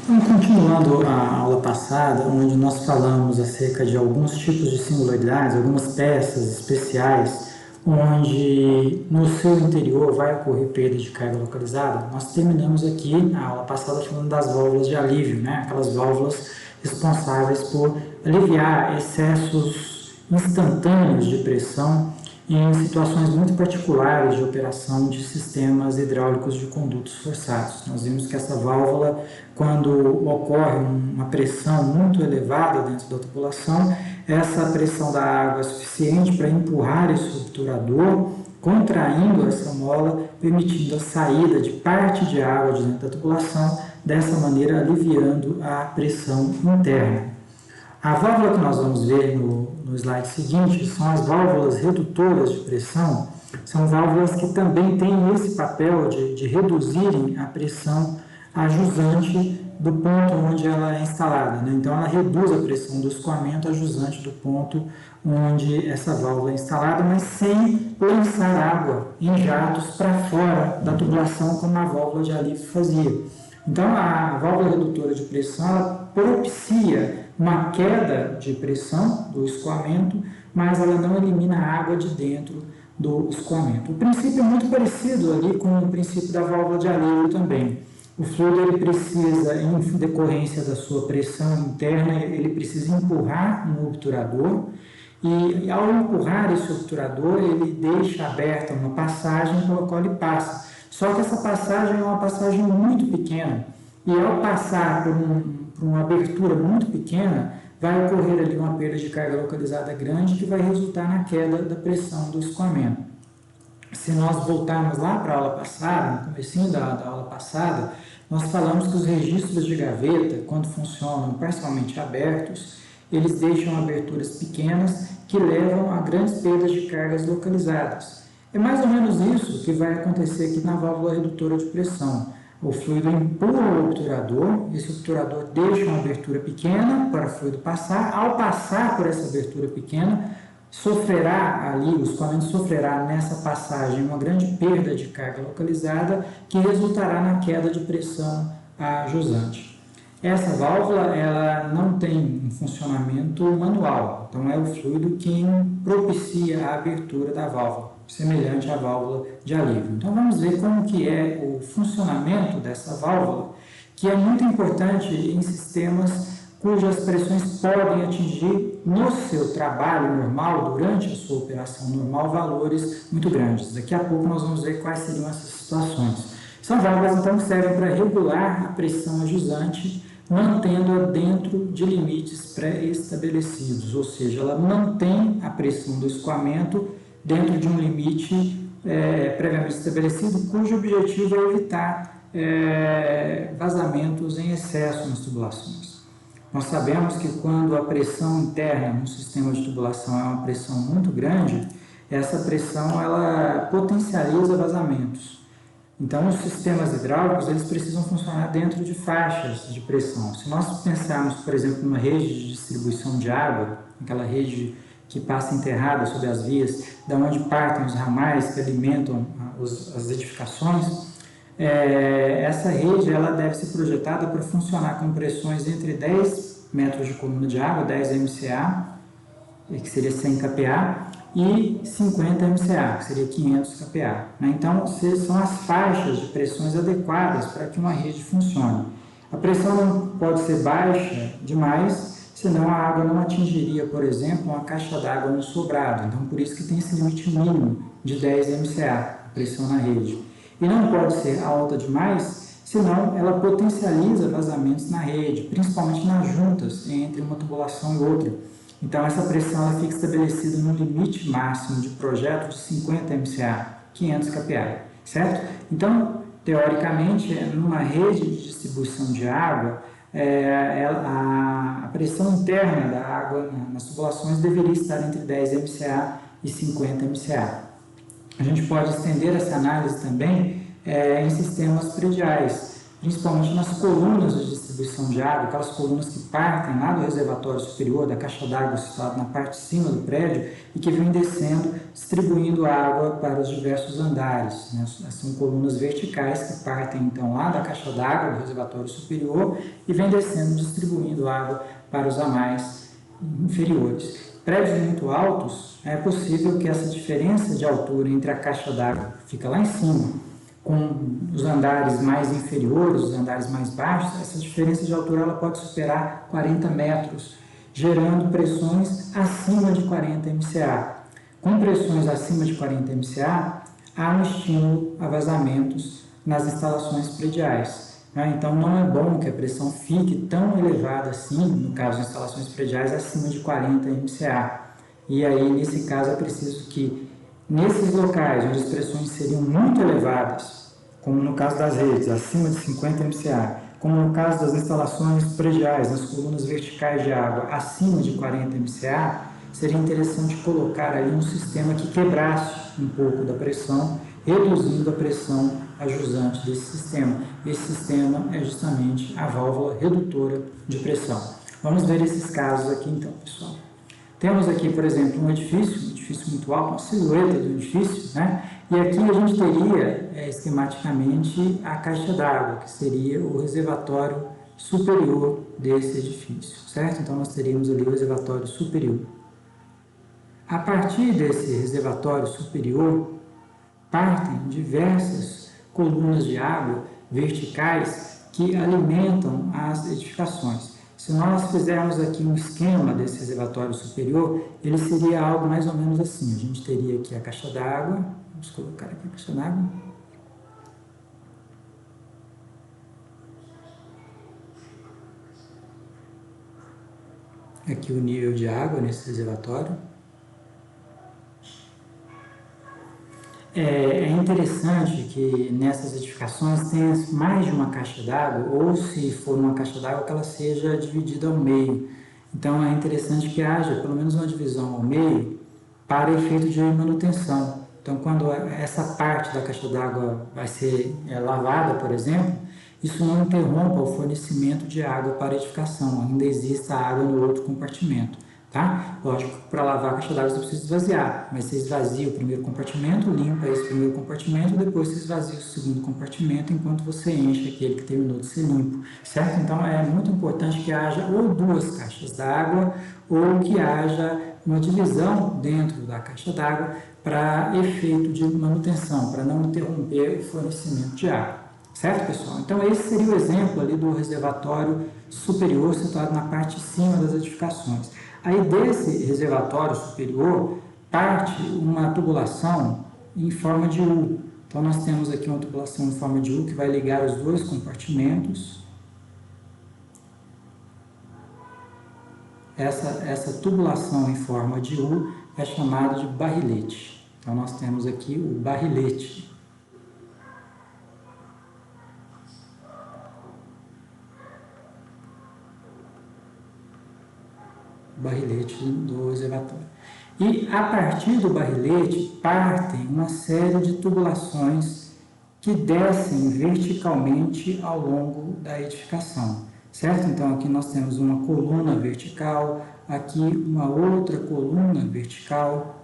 Então, continuando a aula passada, onde nós falamos acerca de alguns tipos de singularidades, algumas peças especiais, onde no seu interior vai ocorrer perda de carga localizada, nós terminamos aqui na aula passada falando das válvulas de alívio, né? Aquelas válvulas responsáveis por aliviar excessos instantâneos de pressão em situações muito particulares de operação de sistemas hidráulicos de condutos forçados. Nós vimos que essa válvula, quando ocorre uma pressão muito elevada dentro da tubulação, essa pressão da água é suficiente para empurrar esse obturador, contraindo essa mola, permitindo a saída de parte de água de dentro da tubulação, dessa maneira aliviando a pressão interna. A válvula que nós vamos ver no slide seguinte são as válvulas redutoras de pressão. São válvulas que também têm esse papel de reduzirem a pressão a jusante do ponto onde ela é instalada, né? Então, ela reduz a pressão do escoamento a jusante do ponto onde essa válvula é instalada, mas sem lançar água em jatos para fora da tubulação, como a válvula de alívio fazia. Então, a válvula redutora de pressão ela propicia uma queda de pressão do escoamento, mas ela não elimina a água de dentro do escoamento. O princípio é muito parecido ali com o princípio da válvula de alívio também. O fluido ele precisa, em decorrência da sua pressão interna, ele precisa empurrar um obturador e ao empurrar esse obturador, ele deixa aberta uma passagem pela qual ele passa. Só que essa passagem é uma passagem muito pequena e ao passar por uma abertura muito pequena, vai ocorrer ali uma perda de carga localizada grande que vai resultar na queda da pressão do escoamento. Se nós voltarmos lá para a aula passada, no comecinho da aula passada, nós falamos que os registros de gaveta, quando funcionam parcialmente abertos, eles deixam aberturas pequenas que levam a grandes perdas de cargas localizadas. É mais ou menos isso que vai acontecer aqui na válvula redutora de pressão. O fluido empurra o obturador, esse obturador deixa uma abertura pequena para o fluido passar. Ao passar por essa abertura pequena, sofrerá ali, o escoamento sofrerá nessa passagem uma grande perda de carga localizada que resultará na queda de pressão a jusante. Essa válvula ela não tem um funcionamento manual, então é o fluido quem propicia a abertura da válvula, semelhante à válvula de alívio. Então vamos ver como que é o funcionamento dessa válvula, que é muito importante em sistemas cujas pressões podem atingir no seu trabalho normal, durante a sua operação normal, valores muito grandes. Daqui a pouco nós vamos ver quais seriam essas situações. São válvulas então que servem para regular a pressão a jusante, mantendo-a dentro de limites pré-estabelecidos, ou seja, ela mantém a pressão do escoamento dentro de um limite previamente estabelecido, cujo objetivo é evitar vazamentos em excesso nas tubulações. Nós sabemos que quando a pressão interna no sistema de tubulação é uma pressão muito grande, essa pressão ela potencializa vazamentos. Então, os sistemas hidráulicos eles precisam funcionar dentro de faixas de pressão. Se nós pensarmos, por exemplo, numa rede de distribuição de água, aquela rede que passa enterrada sobre as vias, da onde partem os ramais que alimentam as edificações, essa rede ela deve ser projetada para funcionar com pressões entre 10 metros de coluna de água, 10 MCA, que seria 100 kPa, e 50 MCA, que seria 500 kPa. Então, são as faixas de pressões adequadas para que uma rede funcione. A pressão não pode ser baixa demais, senão a água não atingiria, por exemplo, uma caixa d'água no sobrado. Então, por isso que tem esse limite mínimo de 10 MCA, a pressão na rede. E não pode ser alta demais, senão ela potencializa vazamentos na rede, principalmente nas juntas entre uma tubulação e outra. Então, essa pressão ela fica estabelecida no limite máximo de projeto de 50 MCA, 500 kPa, certo? Então, teoricamente, numa rede de distribuição de água, a pressão interna da água nas tubulações deveria estar entre 10 MCA e 50 MCA. A gente pode estender essa análise também em sistemas prediais. principalmente nas colunas de distribuição de água, aquelas colunas que partem lá do reservatório superior, da caixa d'água situada na parte de cima do prédio e que vêm descendo, distribuindo água para os diversos andares, né? São colunas verticais que partem então lá da caixa d'água do reservatório superior e vêm descendo, distribuindo água para os amais inferiores. Prédios muito altos, é possível que essa diferença de altura entre a caixa d'água, que fica lá em cima, com os andares mais inferiores, os andares mais baixos, essa diferença de altura ela pode superar 40 metros, gerando pressões acima de 40 MCA. Com pressões acima de 40 MCA, há um estímulo a vazamentos nas instalações prediais. Então, não é bom que a pressão fique tão elevada assim, no caso de instalações prediais, acima de 40 MCA. E aí, nesse caso, é preciso que, nesses locais onde as pressões seriam muito elevadas, como no caso das redes, acima de 50 MCA, como no caso das instalações prediais, nas colunas verticais de água, acima de 40 MCA, seria interessante colocar ali um sistema que quebrasse um pouco da pressão, reduzindo a pressão ajusante desse sistema. Esse sistema é justamente a válvula redutora de pressão. Vamos ver esses casos aqui então, pessoal. Temos aqui, por exemplo, um edifício muito alto, uma silhueta do edifício, né? E aqui a gente teria, esquematicamente, a caixa d'água, que seria o reservatório superior desse edifício, certo? Então, nós teríamos ali o reservatório superior. A partir desse reservatório superior, partem diversas colunas de água verticais que alimentam as edificações. Se nós fizermos aqui um esquema desse reservatório superior, ele seria algo mais ou menos assim. A gente teria aqui a caixa d'água, vamos colocar aqui a caixa d'água. Aqui o nível de água nesse reservatório. É interessante que nessas edificações tenha mais de uma caixa d'água, ou se for uma caixa d'água, que ela seja dividida ao meio. Então é interessante que haja pelo menos uma divisão ao meio para efeito de manutenção. Então quando essa parte da caixa d'água vai ser lavada, por exemplo, isso não interrompa o fornecimento de água para a edificação, ainda exista água no outro compartimento. Tá? Lógico que para lavar a caixa d'água você precisa esvaziar, mas você esvazia o primeiro compartimento, limpa esse primeiro compartimento, depois você esvazia o segundo compartimento enquanto você enche aquele que terminou de ser limpo, certo? Então é muito importante que haja ou duas caixas d'água ou que haja uma divisão dentro da caixa d'água para efeito de manutenção, para não interromper o fornecimento de água, certo, pessoal? Então esse seria o exemplo ali do reservatório superior situado na parte de cima das edificações. Aí desse reservatório superior parte uma tubulação em forma de U. Então nós temos aqui uma tubulação em forma de U que vai ligar os dois compartimentos. Essa tubulação em forma de U é chamada de barrilete. Então nós temos aqui o barrilete. Barrilete do reservatório. E a partir do barrilete partem uma série de tubulações que descem verticalmente ao longo da edificação, certo? Então aqui nós temos uma coluna vertical, aqui uma outra coluna vertical.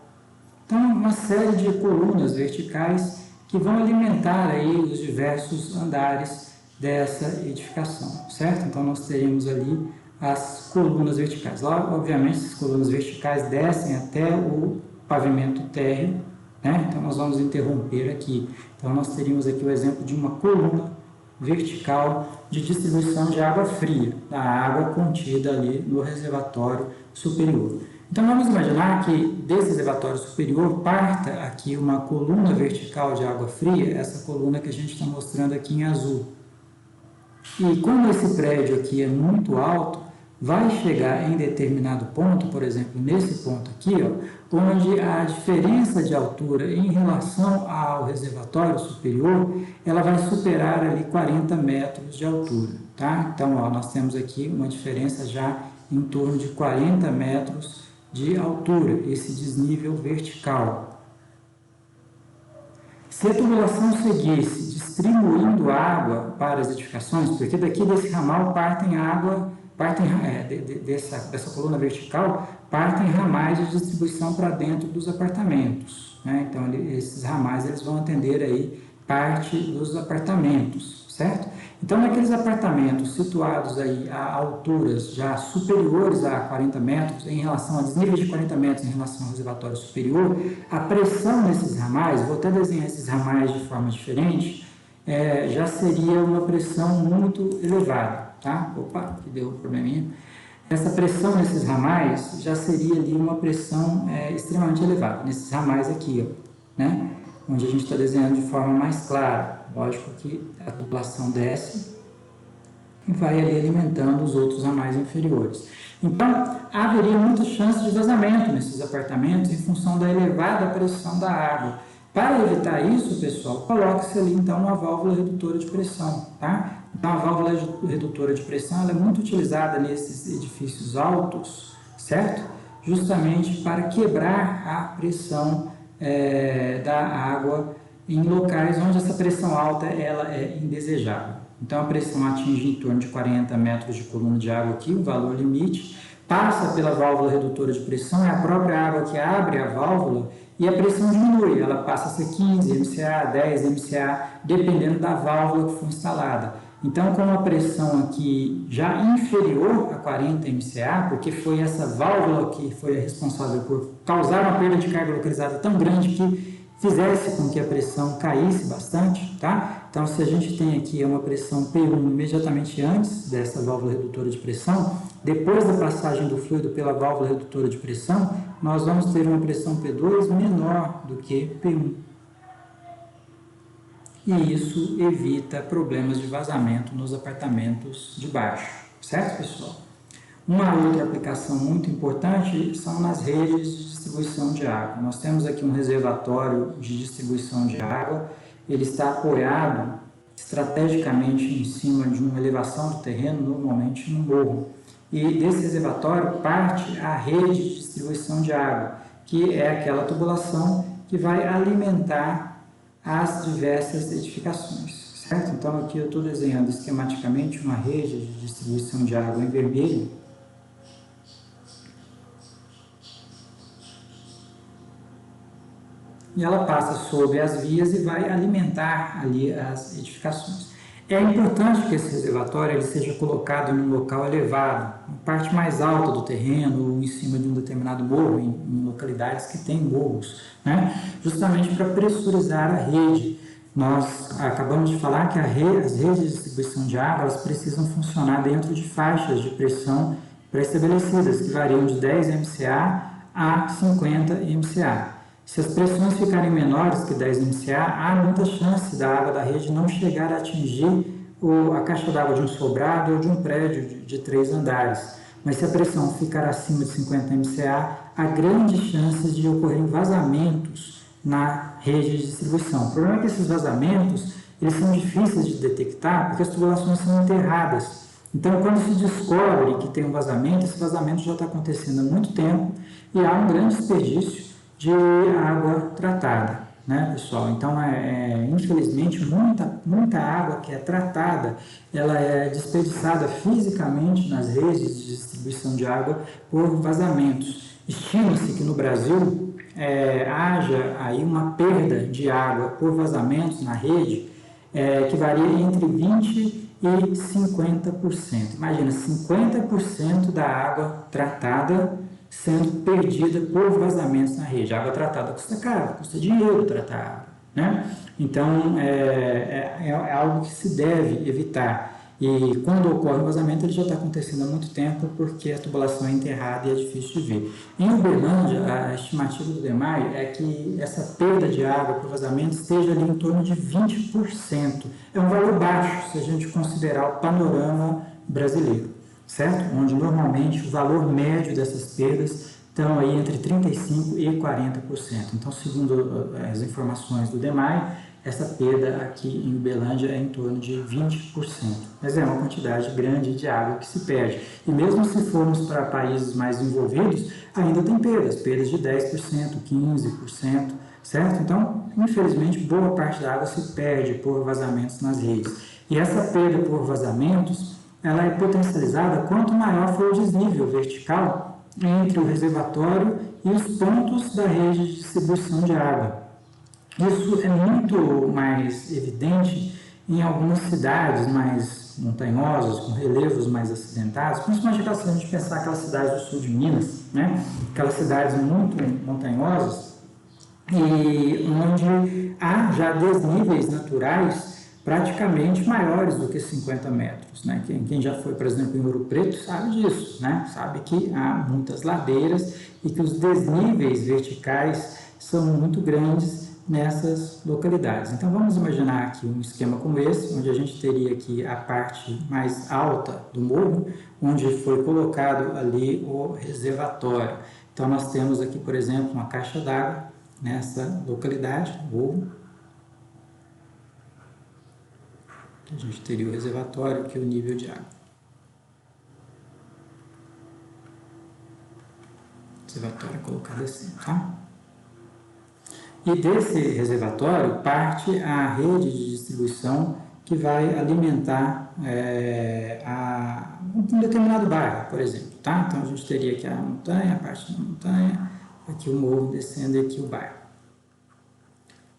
Então uma série de colunas verticais que vão alimentar aí os diversos andares dessa edificação, certo? Então nós teremos ali as colunas verticais. Lá, obviamente, as colunas verticais descem até o pavimento térreo, né? Então nós vamos interromper aqui. Então nós teríamos aqui o exemplo de uma coluna vertical de distribuição de água fria, da água contida ali no reservatório superior. Então vamos imaginar que desse reservatório superior parta aqui uma coluna vertical de água fria, essa coluna que a gente está mostrando aqui em azul. E como esse prédio aqui é muito alto, vai chegar em determinado ponto, por exemplo, nesse ponto aqui, ó, onde a diferença de altura em relação ao reservatório superior, ela vai superar ali 40 metros de altura, tá? Então, ó, nós temos aqui uma diferença já em torno de 40 metros de altura, esse desnível vertical. Se a tubulação seguisse distribuindo água para as edificações, porque daqui desse ramal partem água, dessa coluna vertical, partem ramais de distribuição para dentro dos apartamentos, né? Então, esses ramais eles vão atender aí parte dos apartamentos, certo? Então, naqueles apartamentos situados aí a alturas já superiores a 40 metros, em relação a desníveis de 40 metros em relação ao reservatório superior, a pressão nesses ramais, vou até desenhar esses ramais de forma diferente, já seria uma pressão muito elevada, tá? Opa, que deu um probleminha. Essa pressão nesses ramais já seria ali uma pressão extremamente elevada, nesses ramais aqui, ó, né? Onde a gente está desenhando de forma mais clara. Lógico que a tubulação desce e vai ali alimentando os outros ramais inferiores. Então, haveria muita chance de vazamento nesses apartamentos em função da elevada pressão da água. Para evitar isso, pessoal, coloca-se ali então uma válvula redutora de pressão, tá? Então, a válvula redutora de pressão ela é muito utilizada nesses edifícios altos, certo? Justamente para quebrar a pressão da água em locais onde essa pressão alta ela é indesejável. Então, a pressão atinge em torno de 40 metros de coluna de água aqui, o valor limite, passa pela válvula redutora de pressão, é a própria água que abre a válvula e a pressão diminui, ela passa a ser 15 MCA, 10 MCA, dependendo da válvula que for instalada. Então, com a pressão aqui já inferior a 40 MCA, porque foi essa válvula que foi responsável por causar uma perda de carga localizada tão grande que fizesse com que a pressão caísse bastante, tá? Então, se a gente tem aqui uma pressão P1 imediatamente antes dessa válvula redutora de pressão, depois da passagem do fluido pela válvula redutora de pressão, nós vamos ter uma pressão P2 menor do que P1. E isso evita problemas de vazamento nos apartamentos de baixo, certo, pessoal? Uma outra aplicação muito importante são nas redes de distribuição de água. Nós temos aqui um reservatório de distribuição de água, ele está apoiado estrategicamente em cima de uma elevação do terreno, normalmente no morro. E desse reservatório parte a rede de distribuição de água, que é aquela tubulação que vai alimentar as diversas edificações, certo? Então, aqui eu estou desenhando esquematicamente uma rede de distribuição de água em vermelho. E ela passa sobre as vias e vai alimentar ali as edificações. É importante que esse reservatório ele seja colocado em um local elevado, na parte mais alta do terreno ou em cima de um determinado morro, em localidades que têm morros, né? Justamente para pressurizar a rede. Nós acabamos de falar que as redes de distribuição de água elas precisam funcionar dentro de faixas de pressão pré-estabelecidas, que variam de 10 MCA a 50 MCA. Se as pressões ficarem menores que 10 MCA, há muita chance da água da rede não chegar a atingir a caixa d'água de um sobrado ou de um prédio de 3 andares. Mas se a pressão ficar acima de 50 MCA, há grandes chances de ocorrerem vazamentos na rede de distribuição. O problema é que esses vazamentos eles são difíceis de detectar porque as tubulações são enterradas. Então, quando se descobre que tem um vazamento, esse vazamento já está acontecendo há muito tempo e há um grande desperdício de água tratada, né, pessoal? Então, infelizmente, muita água que é tratada, ela é desperdiçada fisicamente nas redes de distribuição de água por vazamentos. Estima-se que no Brasil haja aí uma perda de água por vazamentos na rede que varia entre 20% e 50%. Imagina, 50% da água tratada sendo perdida por vazamentos na rede. A água tratada custa caro, custa dinheiro tratar água, né? Então, é algo que se deve evitar. E quando ocorre o vazamento, ele já está acontecendo há muito tempo, porque a tubulação é enterrada e é difícil de ver. Em Uberlândia, a estimativa do DEMAI é que essa perda de água por vazamento esteja ali em torno de 20%. É um valor baixo, se a gente considerar o panorama brasileiro, certo? Onde normalmente o valor médio dessas perdas estão aí entre 35% e 40%. Então, segundo as informações do DEMAI, essa perda aqui em Uberlândia é em torno de 20%. Mas é uma quantidade grande de água que se perde. E mesmo se formos para países mais envolvidos, ainda tem perdas de 10%, 15%, certo? Então, infelizmente, boa parte da água se perde por vazamentos nas redes. E essa perda por vazamentos, ela é potencializada quanto maior for o desnível vertical entre o reservatório e os pontos da rede de distribuição de água. Isso é muito mais evidente em algumas cidades mais montanhosas, com relevos mais acidentados, principalmente se a gente pensar aquelas cidades do sul de Minas, né? Aquelas cidades muito montanhosas e onde há já desníveis naturais praticamente maiores do que 50 metros. Né? Quem já foi, por exemplo, em Ouro Preto sabe disso, né? Sabe que há muitas ladeiras e que os desníveis verticais são muito grandes nessas localidades. Então vamos imaginar aqui um esquema como esse, onde a gente teria aqui a parte mais alta do morro, onde foi colocado ali o reservatório. Então nós temos aqui, por exemplo, uma caixa d'água nessa localidade, morro. A gente teria o reservatório, aqui o nível de água. Reservatório colocado assim, tá? E desse reservatório parte a rede de distribuição que vai alimentar um determinado bairro, por exemplo. Tá? Então a gente teria aqui a montanha, a parte da montanha, aqui o morro descendo e aqui o bairro.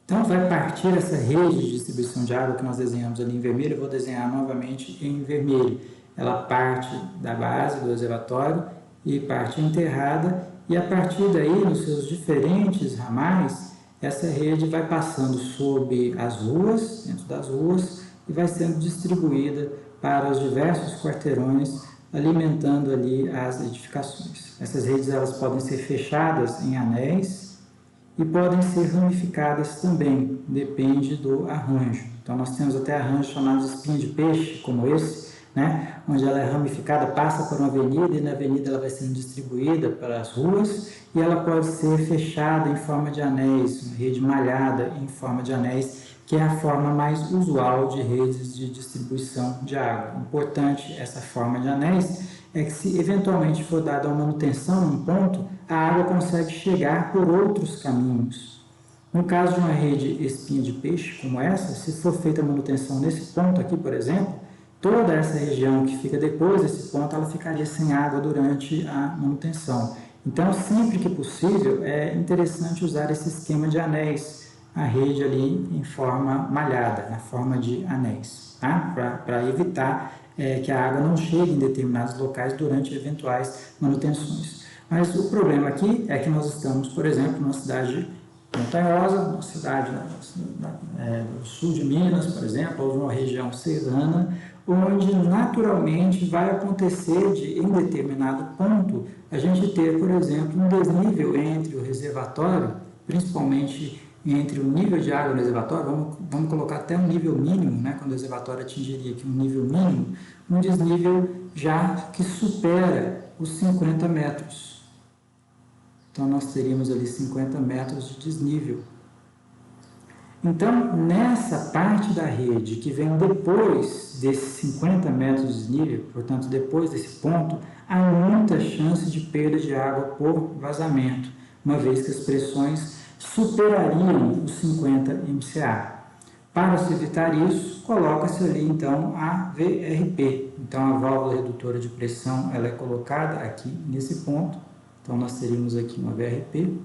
Então vai partir essa rede de distribuição de água que nós desenhamos ali em vermelho, eu vou desenhar novamente em vermelho. Ela parte da base do reservatório e parte enterrada, e a partir daí, nos seus diferentes ramais, essa rede vai passando sob as ruas, dentro das ruas, e vai sendo distribuída para os diversos quarteirões, alimentando ali as edificações. Essas redes elas podem ser fechadas em anéis e podem ser ramificadas também, depende do arranjo. Então nós temos até arranjos chamados de espinho de peixe, como esse, né? Onde ela é ramificada, passa por uma avenida e na avenida ela vai sendo distribuída para as ruas e ela pode ser fechada em forma de anéis, uma rede malhada em forma de anéis, que é a forma mais usual de redes de distribuição de água. Importante essa forma de anéis é que se eventualmente for dada uma manutenção num ponto, a água consegue chegar por outros caminhos. No caso de uma rede espinha de peixe como essa, se for feita a manutenção nesse ponto aqui, por exemplo, toda essa região que fica depois desse ponto, ela ficaria sem água durante a manutenção. Então, sempre que possível, é interessante usar esse esquema de anéis, a rede ali em forma malhada, na forma de anéis, tá? Para evitar que a água não chegue em determinados locais durante eventuais manutenções. Mas o problema aqui é que nós estamos, por exemplo, numa cidade montanhosa, uma cidade do sul de Minas, por exemplo, ou numa região serrana, onde naturalmente vai acontecer de, em determinado ponto, a gente ter, por exemplo, um desnível entre o reservatório, principalmente entre o nível de água no reservatório, vamos colocar até um nível mínimo, né, quando o reservatório atingiria aqui um nível mínimo, um desnível já que supera os 50 metros. Então, nós teríamos ali 50 metros de desnível. Então, nessa parte da rede que vem depois desses 50 metros de desnível, portanto, depois desse ponto, há muita chance de perda de água por vazamento, uma vez que as pressões superariam os 50 MCA. Para se evitar isso, coloca-se ali, então, a VRP. Então, a válvula redutora de pressão ela é colocada aqui nesse ponto. Então, nós teríamos aqui uma VRP,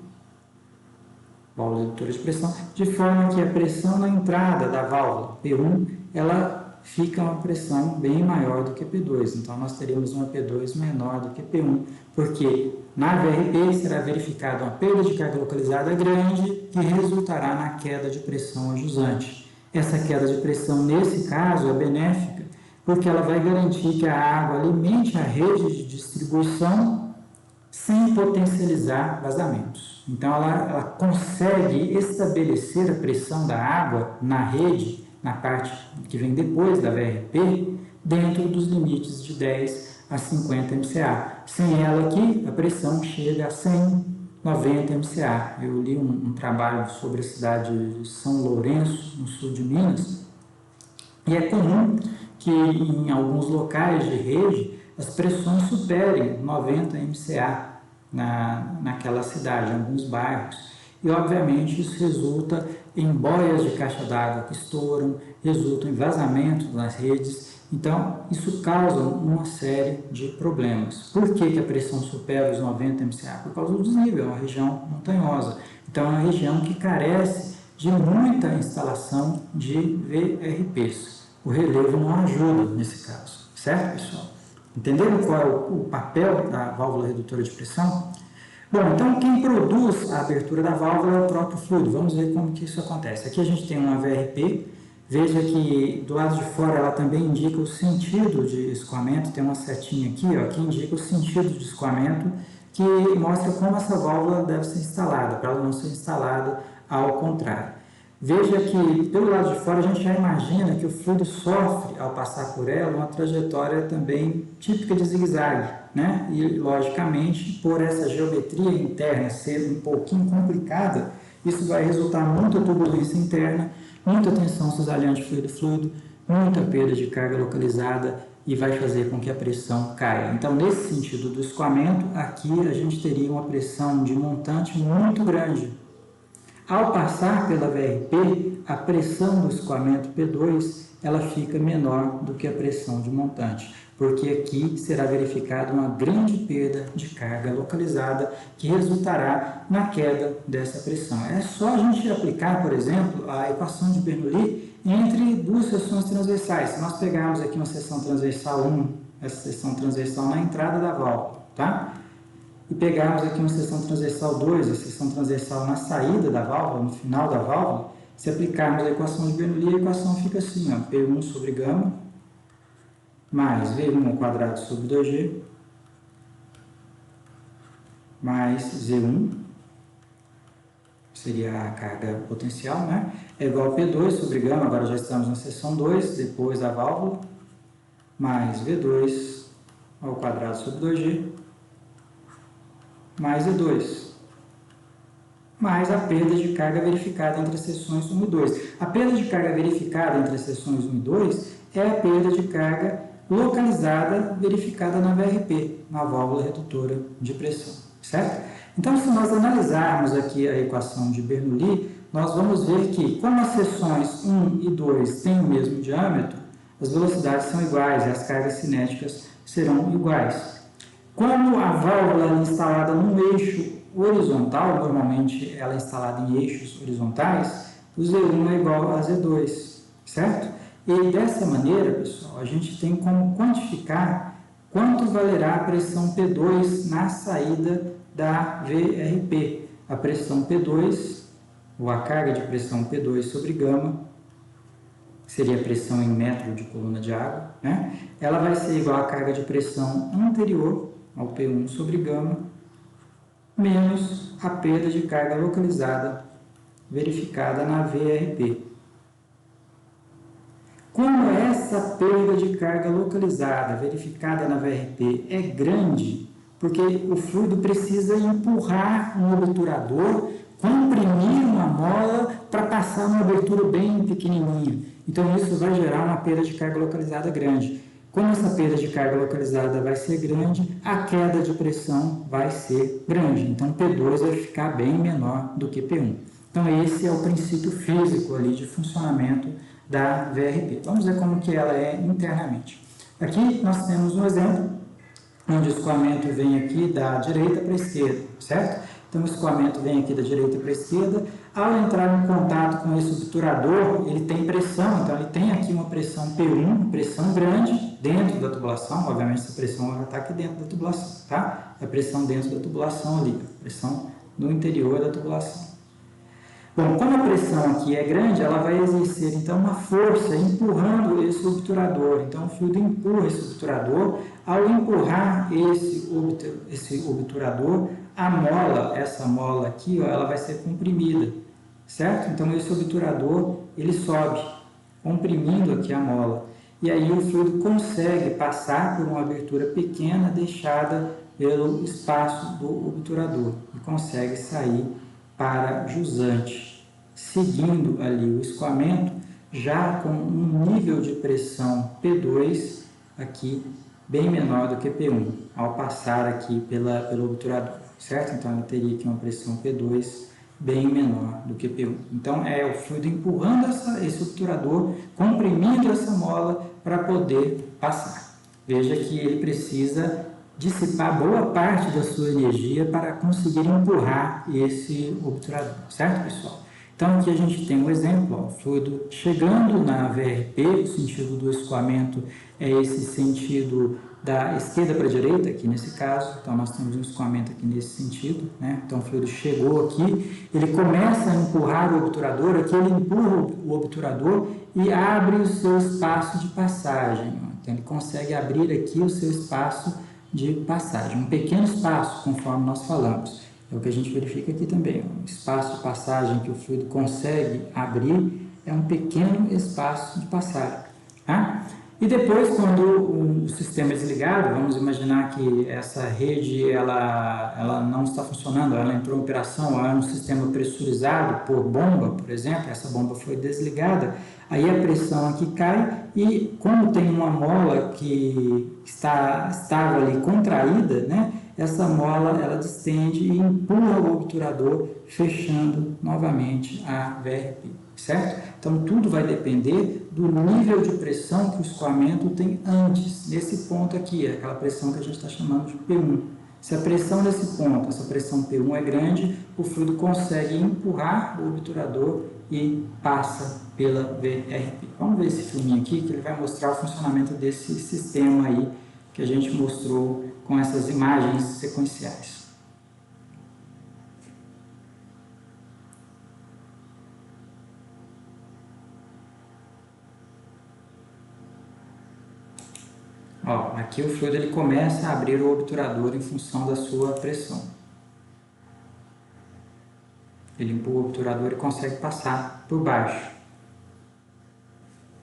válvula redutora de pressão, de forma que a pressão na entrada da válvula P1, ela fica uma pressão bem maior do que P2. Então, nós teríamos uma P2 menor do que P1, porque na VRP será verificada uma perda de carga localizada grande que resultará na queda de pressão ajusante. Essa queda de pressão, nesse caso, é benéfica, porque ela vai garantir que a água alimente a rede de distribuição sem potencializar vazamentos. Então, ela consegue estabelecer a pressão da água na rede, na parte que vem depois da VRP, dentro dos limites de 10 a 50 MCA. Sem ela aqui, a pressão chega a 190 MCA. Eu li um trabalho sobre a cidade de São Lourenço, no sul de Minas, e é comum que em alguns locais de rede as pressões superem 90 MCA naquela cidade, em alguns bairros. e, obviamente, isso resulta em boias de caixa d'água que estouram, resulta em vazamentos nas redes. Então, isso causa uma série de problemas. Por que a pressão supera os 90 MCA? Por causa do desnível, é uma região montanhosa. Então, é uma região que carece de muita instalação de VRPs. O relevo não ajuda nesse caso, certo, pessoal? Entenderam qual é o papel da válvula redutora de pressão? Bom, então quem produz a abertura da válvula é o próprio fluido. Vamos ver como que isso acontece. Aqui a gente tem uma VRP. Veja que do lado de fora ela também indica o sentido de escoamento. Tem uma setinha aqui, ó, que indica o sentido de escoamento, que mostra como essa válvula deve ser instalada, para ela não ser instalada ao contrário. Veja que pelo lado de fora a gente já imagina que o fluido sofre ao passar por ela uma trajetória também típica de zigue-zague, né? E logicamente por essa geometria interna ser um pouquinho complicada, isso vai resultar muita turbulência interna, muita tensão cisalhante fluido-fluido, muita perda de carga localizada e vai fazer com que a pressão caia. Então, nesse sentido do escoamento, aqui a gente teria uma pressão de montante muito grande. Ao passar pela VRP, a pressão do escoamento P2 ela fica menor do que a pressão de montante, porque aqui será verificada uma grande perda de carga localizada que resultará na queda dessa pressão. É só a gente aplicar, por exemplo, a equação de Bernoulli entre duas seções transversais. Se nós pegarmos aqui uma seção transversal 1, essa seção transversal na entrada da válvula, tá? E pegarmos aqui uma seção transversal 2, a seção transversal na saída da válvula, no final da válvula, se aplicarmos a equação de Bernoulli, a equação fica assim, ó, P1 sobre gama, mais V1 ao quadrado sobre 2G, mais Z1, seria a carga potencial, né? É igual a P2 sobre gama, agora já estamos na seção 2, depois da válvula, mais V2 ao quadrado sobre 2G, mais E2, mais a perda de carga verificada entre as seções 1 e 2. A perda de carga verificada entre as seções 1 e 2 é a perda de carga localizada verificada na VRP, na válvula redutora de pressão, certo? Então, se nós analisarmos aqui a equação de Bernoulli, nós vamos ver que, como as seções 1 e 2 têm o mesmo diâmetro, as velocidades são iguais e as cargas cinéticas serão iguais. Como a válvula é instalada num eixo horizontal, normalmente ela é instalada em eixos horizontais, o Z1 é igual a Z2, certo? E dessa maneira, pessoal, a gente tem como quantificar quanto valerá a pressão P2 na saída da VRP. A pressão P2, ou a carga de pressão P2 sobre gama, seria a pressão em metro de coluna de água, né? Ela vai ser igual à carga de pressão anterior ao P1 sobre gama, menos a perda de carga localizada verificada na VRP. Como essa perda de carga localizada verificada na VRP é grande, porque o fluido precisa empurrar um obturador, comprimir uma mola para passar uma abertura bem pequenininha. Então, isso vai gerar uma perda de carga localizada grande. Como essa perda de carga localizada vai ser grande, a queda de pressão vai ser grande. Então, P2 vai ficar bem menor do que P1. Então, esse é o princípio físico ali de funcionamento da VRP. Vamos ver como que ela é internamente. Aqui nós temos um exemplo onde o escoamento vem aqui da direita para a esquerda, certo? Então, o escoamento vem aqui da direita para a esquerda. Ao entrar em contato com esse obturador, ele tem pressão, então ele tem aqui uma pressão P1, pressão grande, dentro da tubulação. Obviamente, essa pressão vai estar aqui dentro da tubulação, tá? A pressão dentro da tubulação ali, a pressão no interior da tubulação. Bom, como a pressão aqui é grande, ela vai exercer, então, uma força empurrando esse obturador. Então, o fluido empurra esse obturador. Ao empurrar esse obturador, a mola, essa mola aqui, ó, ela vai ser comprimida, certo? Então, esse obturador, ele sobe, comprimindo aqui a mola. E aí o fluido consegue passar por uma abertura pequena deixada pelo espaço do obturador e consegue sair para jusante, seguindo ali o escoamento, já com um nível de pressão P2 aqui bem menor do que P1, ao passar aqui pelo obturador, certo? Então, ela teria aqui uma pressão P2 bem menor do que P1. Então, é o fluido empurrando esse obturador, comprimindo essa mola para poder passar. Veja que ele precisa dissipar boa parte da sua energia para conseguir empurrar esse obturador, certo, pessoal? Então, aqui a gente tem um exemplo, ó, o fluido chegando na VRP, o sentido do escoamento é esse sentido da esquerda para a direita, aqui nesse caso. Então, nós temos um escoamento aqui nesse sentido, né? Então, o fluido chegou aqui, ele começa a empurrar o obturador, aqui ele empurra o obturador e abre o seu espaço de passagem. Ó. Então, ele consegue abrir aqui o seu espaço de passagem, um pequeno espaço, conforme nós falamos. É o que a gente verifica aqui também. O espaço de passagem que o fluido consegue abrir é um pequeno espaço de passagem. Tá? E depois, quando o sistema é desligado, vamos imaginar que essa rede ela não está funcionando, ela entrou em operação, ela é um sistema pressurizado por bomba, por exemplo, essa bomba foi desligada, aí a pressão aqui cai e, como tem uma mola que estava ali contraída, né, essa mola ela distende e empurra o obturador, fechando novamente a VRP, certo? Então, tudo vai depender do nível de pressão que o escoamento tem antes, nesse ponto aqui, aquela pressão que a gente está chamando de P1. Se a pressão nesse ponto, essa pressão P1 é grande, o fluido consegue empurrar o obturador e passa pela VRP. Vamos ver esse filminho aqui, que ele vai mostrar o funcionamento desse sistema aí, que a gente mostrou com essas imagens sequenciais. Ó, aqui o fluido ele começa a abrir o obturador em função da sua pressão. Ele empurra o obturador e consegue passar por baixo.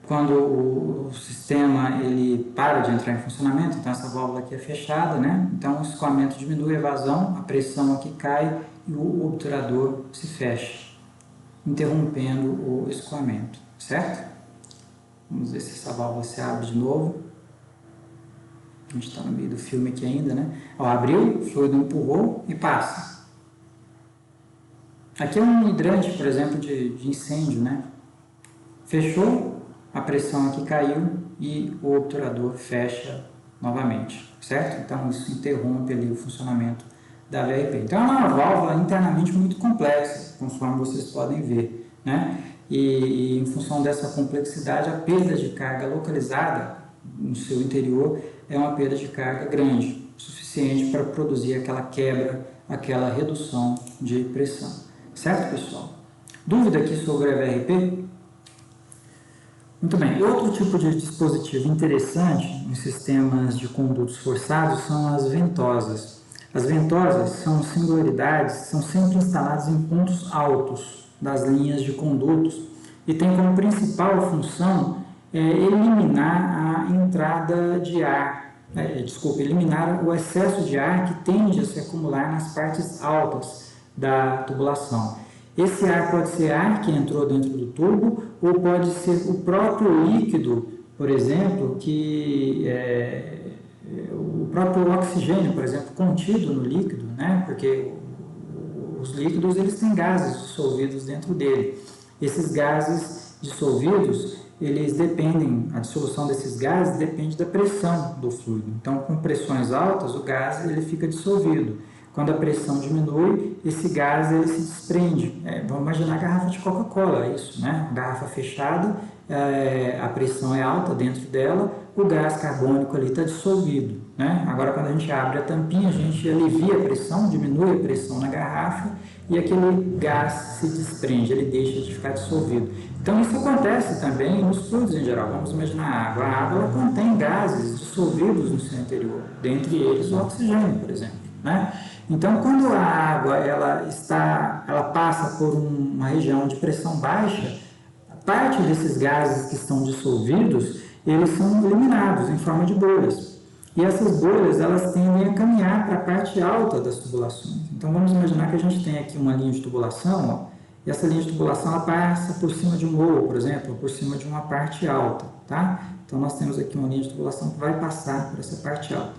Quando o sistema ele para de entrar em funcionamento, então essa válvula aqui é fechada, né? Então o escoamento diminui a vazão, a pressão aqui cai e o obturador se fecha, interrompendo o escoamento, certo? Vamos ver se essa válvula se abre de novo. A gente está no meio do filme aqui ainda, né? Ó, abriu, o fluido empurrou e passa. Aqui é um hidrante, por exemplo, de incêndio, né? Fechou, a pressão aqui caiu e o obturador fecha novamente, certo? Então, isso interrompe ali o funcionamento da VRP. Então, é uma válvula internamente muito complexa, conforme vocês podem ver, né? E em função dessa complexidade, a perda de carga localizada no seu interior é uma perda de carga grande, suficiente para produzir aquela quebra, aquela redução de pressão. Certo, pessoal? Dúvida aqui sobre a VRP? Muito bem. Outro tipo de dispositivo interessante em sistemas de condutos forçados são as ventosas. As ventosas são singularidades, são sempre instaladas em pontos altos das linhas de condutos e têm como principal função eliminar a entrada de ar, eliminar o excesso de ar que tende a se acumular nas partes altas da tubulação. Esse ar pode ser ar que entrou dentro do tubo ou pode ser o próprio líquido, por exemplo, o próprio oxigênio, por exemplo, contido no líquido, né? Porque os líquidos eles têm gases dissolvidos dentro dele. Esses gases dissolvidos a dissolução desses gases depende da pressão do fluido. Então, com pressões altas, o gás ele fica dissolvido. Quando a pressão diminui, esse gás ele se desprende. Vamos imaginar a garrafa de Coca-Cola, é isso, né? Garrafa fechada, a pressão é alta dentro dela, o gás carbônico ali está dissolvido, né? Agora, quando a gente abre a tampinha, a gente alivia a pressão, diminui a pressão na garrafa e aquele gás se desprende, ele deixa de ficar dissolvido. Então, isso acontece também nos fluidos em geral. Vamos imaginar a água. A água ela contém gases dissolvidos no seu interior, dentre eles o oxigênio, por exemplo, né? Então, quando a água ela passa por uma região de pressão baixa, parte desses gases que estão dissolvidos, eles são eliminados em forma de bolhas. E essas bolhas, elas tendem a caminhar para a parte alta das tubulações. Então, vamos imaginar que a gente tem aqui uma linha de tubulação, ó, e essa linha de tubulação ela passa por cima de um morro, por exemplo, ou por cima de uma parte alta, tá? Então, nós temos aqui uma linha de tubulação que vai passar por essa parte alta.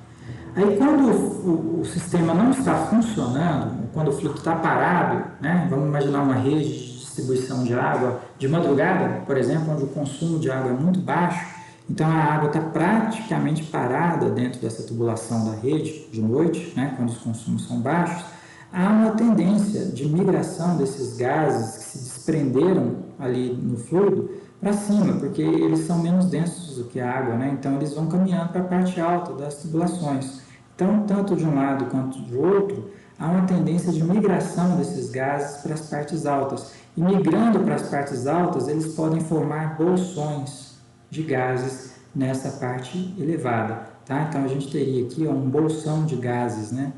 Aí, quando o sistema não está funcionando, quando o fluxo está parado, né, vamos imaginar uma rede de distribuição de água de madrugada, por exemplo, onde o consumo de água é muito baixo, então a água está praticamente parada dentro dessa tubulação da rede de noite, né, quando os consumos são baixos, há uma tendência de migração desses gases que se desprenderam ali no fluido para cima, porque eles são menos densos do que a água, né? Então eles vão caminhando para a parte alta das tubulações. Então, tanto de um lado quanto do outro, há uma tendência de migração desses gases para as partes altas. E migrando para as partes altas, eles podem formar bolsões de gases nessa parte elevada. Tá? Então, a gente teria aqui um bolsão de gases, né?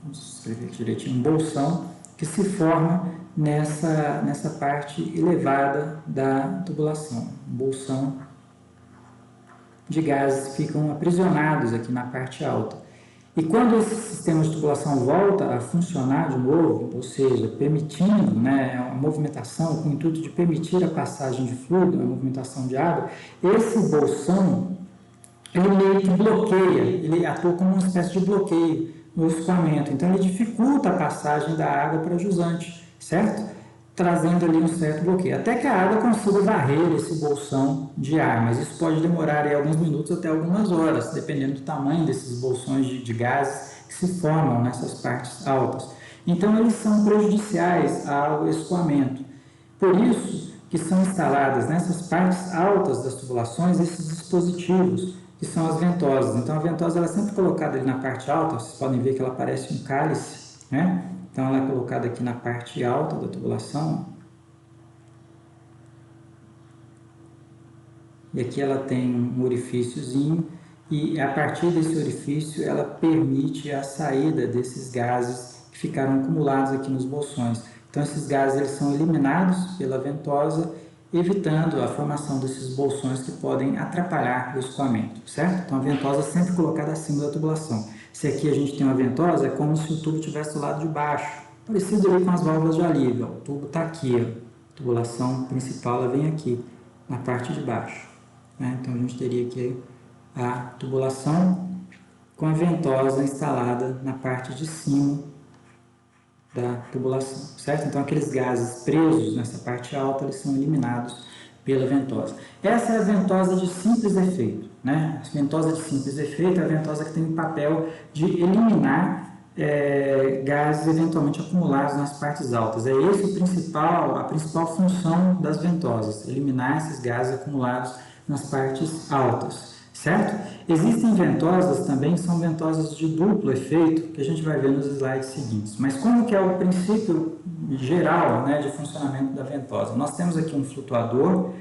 Vamos escrever aqui direitinho, um bolsão que se forma nessa parte elevada da tubulação. Um bolsão de gases ficam aprisionados aqui na parte alta. E quando esse sistema de tubulação volta a funcionar de novo, ou seja, permitindo, né, a movimentação, com o intuito de permitir a passagem de fluido, a movimentação de água, esse bolsão, ele meio que bloqueia, ele atua como uma espécie de bloqueio no escoamento. Então, ele dificulta a passagem da água para jusante, certo? Trazendo ali um certo bloqueio, até que a água consiga varrer esse bolsão de ar, mas isso pode demorar aí alguns minutos até algumas horas, dependendo do tamanho desses bolsões de gases que se formam nessas partes altas. Então, eles são prejudiciais ao escoamento. Por isso que são instaladas nessas partes altas das tubulações esses dispositivos, que são as ventosas. Então, a ventosa ela é sempre colocada ali na parte alta, vocês podem ver que ela parece um cálice, né? Então, ela é colocada aqui na parte alta da tubulação. E aqui ela tem um orifíciozinho e a partir desse orifício ela permite a saída desses gases que ficaram acumulados aqui nos bolsões. Então, esses gases eles são eliminados pela ventosa, evitando a formação desses bolsões que podem atrapalhar o escoamento, certo? Então, a ventosa é sempre colocada acima da tubulação. Se aqui a gente tem uma ventosa, é como se o tubo estivesse do lado de baixo, parecido ali com as válvulas de alívio. O tubo está aqui, ó. A tubulação principal ela vem aqui, na parte de baixo, né? Então, a gente teria aqui a tubulação com a ventosa instalada na parte de cima da tubulação, certo? Então, aqueles gases presos nessa parte alta, eles são eliminados pela ventosa. Essa é a ventosa de simples efeito, né? A ventosa de simples efeito é a ventosa que tem o papel de eliminar gases eventualmente acumulados nas partes altas. É esse a principal função das ventosas, eliminar esses gases acumulados nas partes altas, certo? Existem ventosas também que são ventosas de duplo efeito, que a gente vai ver nos slides seguintes. Mas como que é o princípio geral, né, de funcionamento da ventosa? Nós temos aqui um flutuador,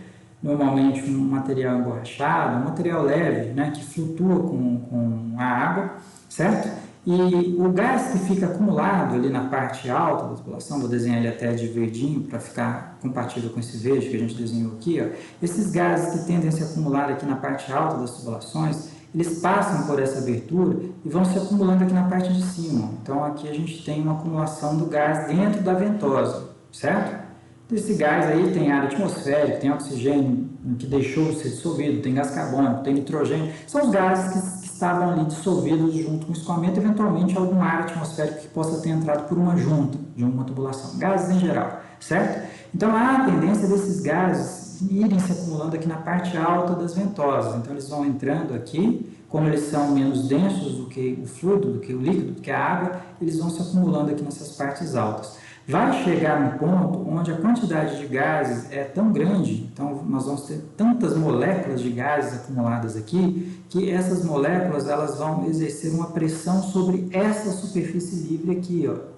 normalmente um material emborrachado, um material leve, né, que flutua com a água, certo? E o gás que fica acumulado ali na parte alta da tubulação, vou desenhar ele até de verdinho para ficar compatível com esse verde que a gente desenhou aqui, ó. Esses gases que tendem a se acumular aqui na parte alta das tubulações, eles passam por essa abertura e vão se acumulando aqui na parte de cima. Então, aqui a gente tem uma acumulação do gás dentro da ventosa, certo? Esse gás aí tem ar atmosférico, tem oxigênio que deixou de ser dissolvido, tem gás carbônico, tem nitrogênio. São os gases que estavam ali dissolvidos junto com o escoamento, eventualmente algum ar atmosférico que possa ter entrado por uma junta de uma tubulação. Gases em geral, certo? Então, há a tendência desses gases irem se acumulando aqui na parte alta das ventosas. Então, eles vão entrando aqui, como eles são menos densos do que o fluido, do que o líquido, do que a água, eles vão se acumulando aqui nessas partes altas. Vai chegar um ponto onde a quantidade de gases é tão grande, então nós vamos ter tantas moléculas de gases acumuladas aqui, que essas moléculas elas vão exercer uma pressão sobre essa superfície livre aqui, ó.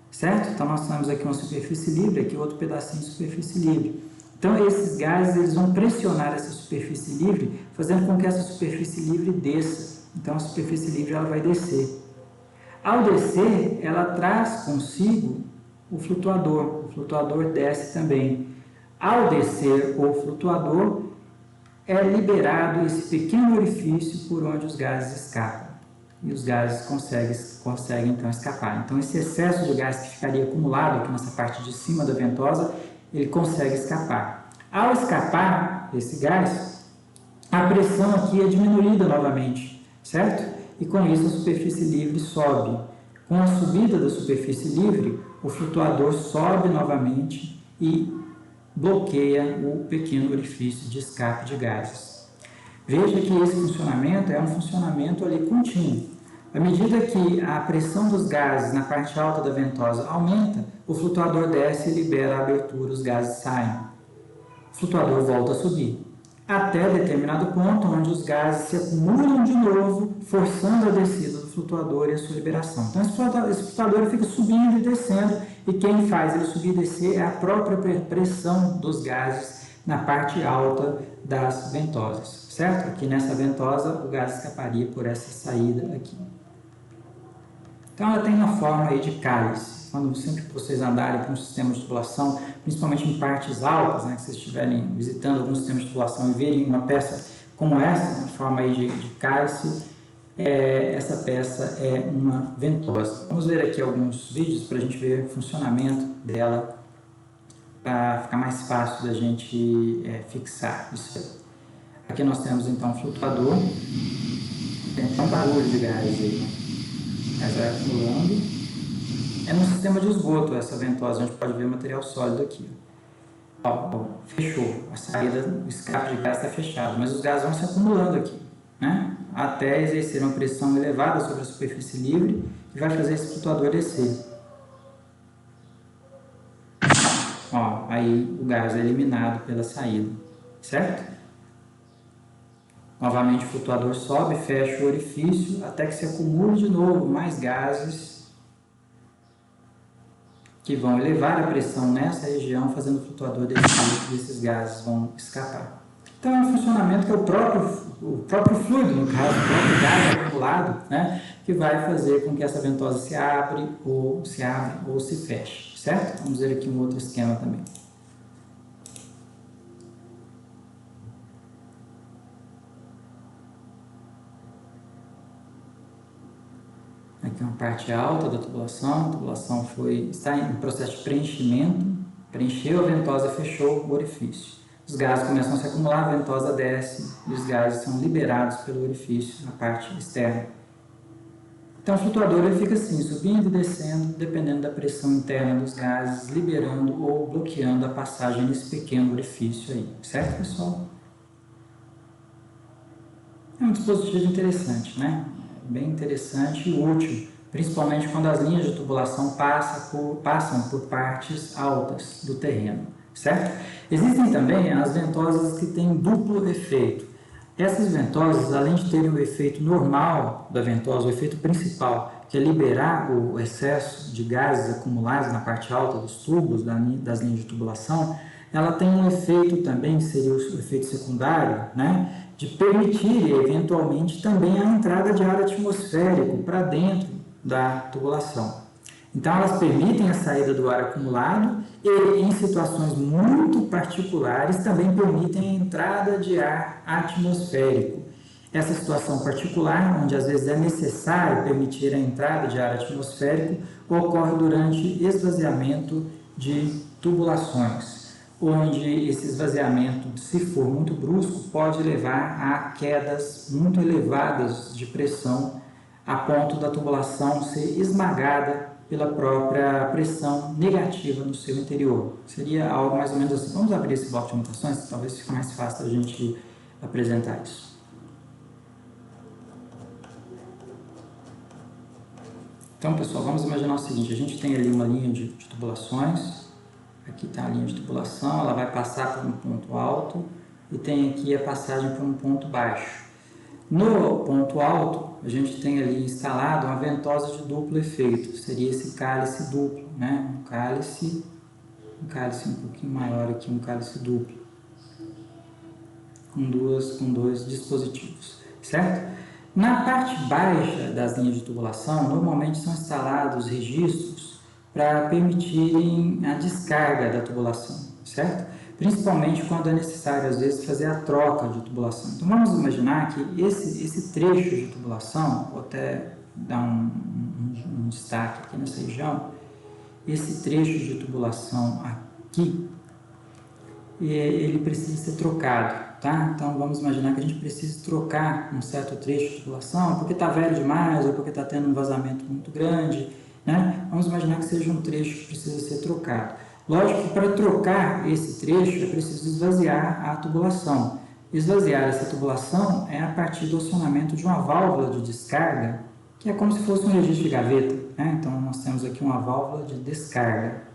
Certo? Então nós temos aqui uma superfície livre, aqui outro pedacinho de superfície livre. Então esses gases eles vão pressionar essa superfície livre, fazendo com que essa superfície livre desça. Então a superfície livre ela vai descer. Ao descer, ela traz consigo o flutuador desce também. Ao descer o flutuador, é liberado esse pequeno orifício por onde os gases escapam. E os gases conseguem então escapar. Então esse excesso de gás que ficaria acumulado aqui nessa parte de cima da ventosa, ele consegue escapar. Ao escapar esse gás, a pressão aqui é diminuída novamente, certo? E com isso a superfície livre sobe. Com a subida da superfície livre, o flutuador sobe novamente e bloqueia o pequeno orifício de escape de gases. Veja que esse funcionamento é um funcionamento ali contínuo. À medida que a pressão dos gases na parte alta da ventosa aumenta, o flutuador desce e libera a abertura, os gases saem. O flutuador volta a subir, até determinado ponto onde os gases se acumulam de novo, forçando a descida do flutuador e a sua liberação. Então, esse flutuador fica subindo e descendo, e quem faz ele subir e descer é a própria pressão dos gases na parte alta das ventosas, certo? Aqui nessa ventosa, o gás escaparia por essa saída aqui. Então, ela tem uma forma aí de cálice. Quando sempre que vocês andarem por um sistema de tubulação, principalmente em partes altas, né, que vocês estiverem visitando algum sistema de tubulação e verem uma peça como essa, uma forma aí de cálice, essa peça é uma ventosa. Vamos ver aqui alguns vídeos para a gente ver o funcionamento dela, para ficar mais fácil da gente fixar isso aí. Aqui nós temos então um flutuador, tem um barulho de gás aí, né? Mas vai acumulando. É no sistema de esgoto essa ventosa, a gente pode ver o material sólido aqui. Ó, fechou, a saída, o escape de gás está fechado, mas os gases vão se acumulando aqui, né? Até exercer uma pressão elevada sobre a superfície livre que vai fazer esse flutuador descer. Ó, aí o gás é eliminado pela saída, certo? Novamente o flutuador sobe, fecha o orifício até que se acumule de novo mais gases que vão elevar a pressão nessa região, fazendo o flutuador descer e esses gases vão escapar. Então é um funcionamento que é o próprio fluido, no caso, o próprio gás acumulado, né, que vai fazer com que essa ventosa se abra ou se feche, certo? Vamos ver aqui um outro esquema também. Aqui é uma parte alta da tubulação, a tubulação está em processo de preenchimento, preencheu a ventosa, fechou o orifício. Os gases começam a se acumular, a ventosa desce e os gases são liberados pelo orifício na parte externa. Então o flutuador ele fica assim, subindo e descendo, dependendo da pressão interna dos gases, liberando ou bloqueando a passagem nesse pequeno orifício aí, certo, pessoal? É um dispositivo interessante, né? Bem interessante e útil, principalmente quando as linhas de tubulação passam por partes altas do terreno, certo? Existem também as ventosas que têm duplo efeito. Essas ventosas, além de terem o efeito normal da ventosa, o efeito principal, que é liberar o excesso de gases acumulados na parte alta dos tubos, das linhas de tubulação, ela tem um efeito também, que seria o efeito secundário, né? De permitir, eventualmente, também a entrada de ar atmosférico para dentro da tubulação. Então, elas permitem a saída do ar acumulado e, em situações muito particulares, também permitem a entrada de ar atmosférico. Essa situação particular, onde às vezes é necessário permitir a entrada de ar atmosférico, ocorre durante esvaziamento de tubulações, onde esse esvaziamento, se for muito brusco, pode levar a quedas muito elevadas de pressão, a ponto da tubulação ser esmagada pela própria pressão negativa no seu interior. Seria algo mais ou menos assim. Vamos abrir esse bloco de anotações, talvez fique mais fácil a gente apresentar isso. Então, pessoal, vamos imaginar o seguinte, a gente tem ali uma linha de tubulações. Aqui está a linha de tubulação, ela vai passar por um ponto alto e tem aqui a passagem por um ponto baixo. No ponto alto, a gente tem ali instalado uma ventosa de duplo efeito, seria esse cálice duplo, né? Um cálice um pouquinho maior aqui, um cálice duplo, com dois dispositivos, certo? Na parte baixa das linhas de tubulação, normalmente são instalados registros para permitirem a descarga da tubulação, certo? Principalmente quando é necessário, às vezes, fazer a troca de tubulação. Então, vamos imaginar que esse trecho de tubulação, vou até dar um destaque aqui nessa região, esse trecho de tubulação aqui, ele precisa ser trocado. tá? Então vamos imaginar que a gente precisa trocar um certo trecho de tubulação, porque está velho demais ou porque está tendo um vazamento muito grande, né? Vamos imaginar que seja um trecho que precisa ser trocado. Lógico que para trocar esse trecho é preciso esvaziar a tubulação. Esvaziar essa tubulação é a partir do acionamento de uma válvula de descarga, que é como se fosse um registro de gaveta, né? Então nós temos aqui uma válvula de descarga.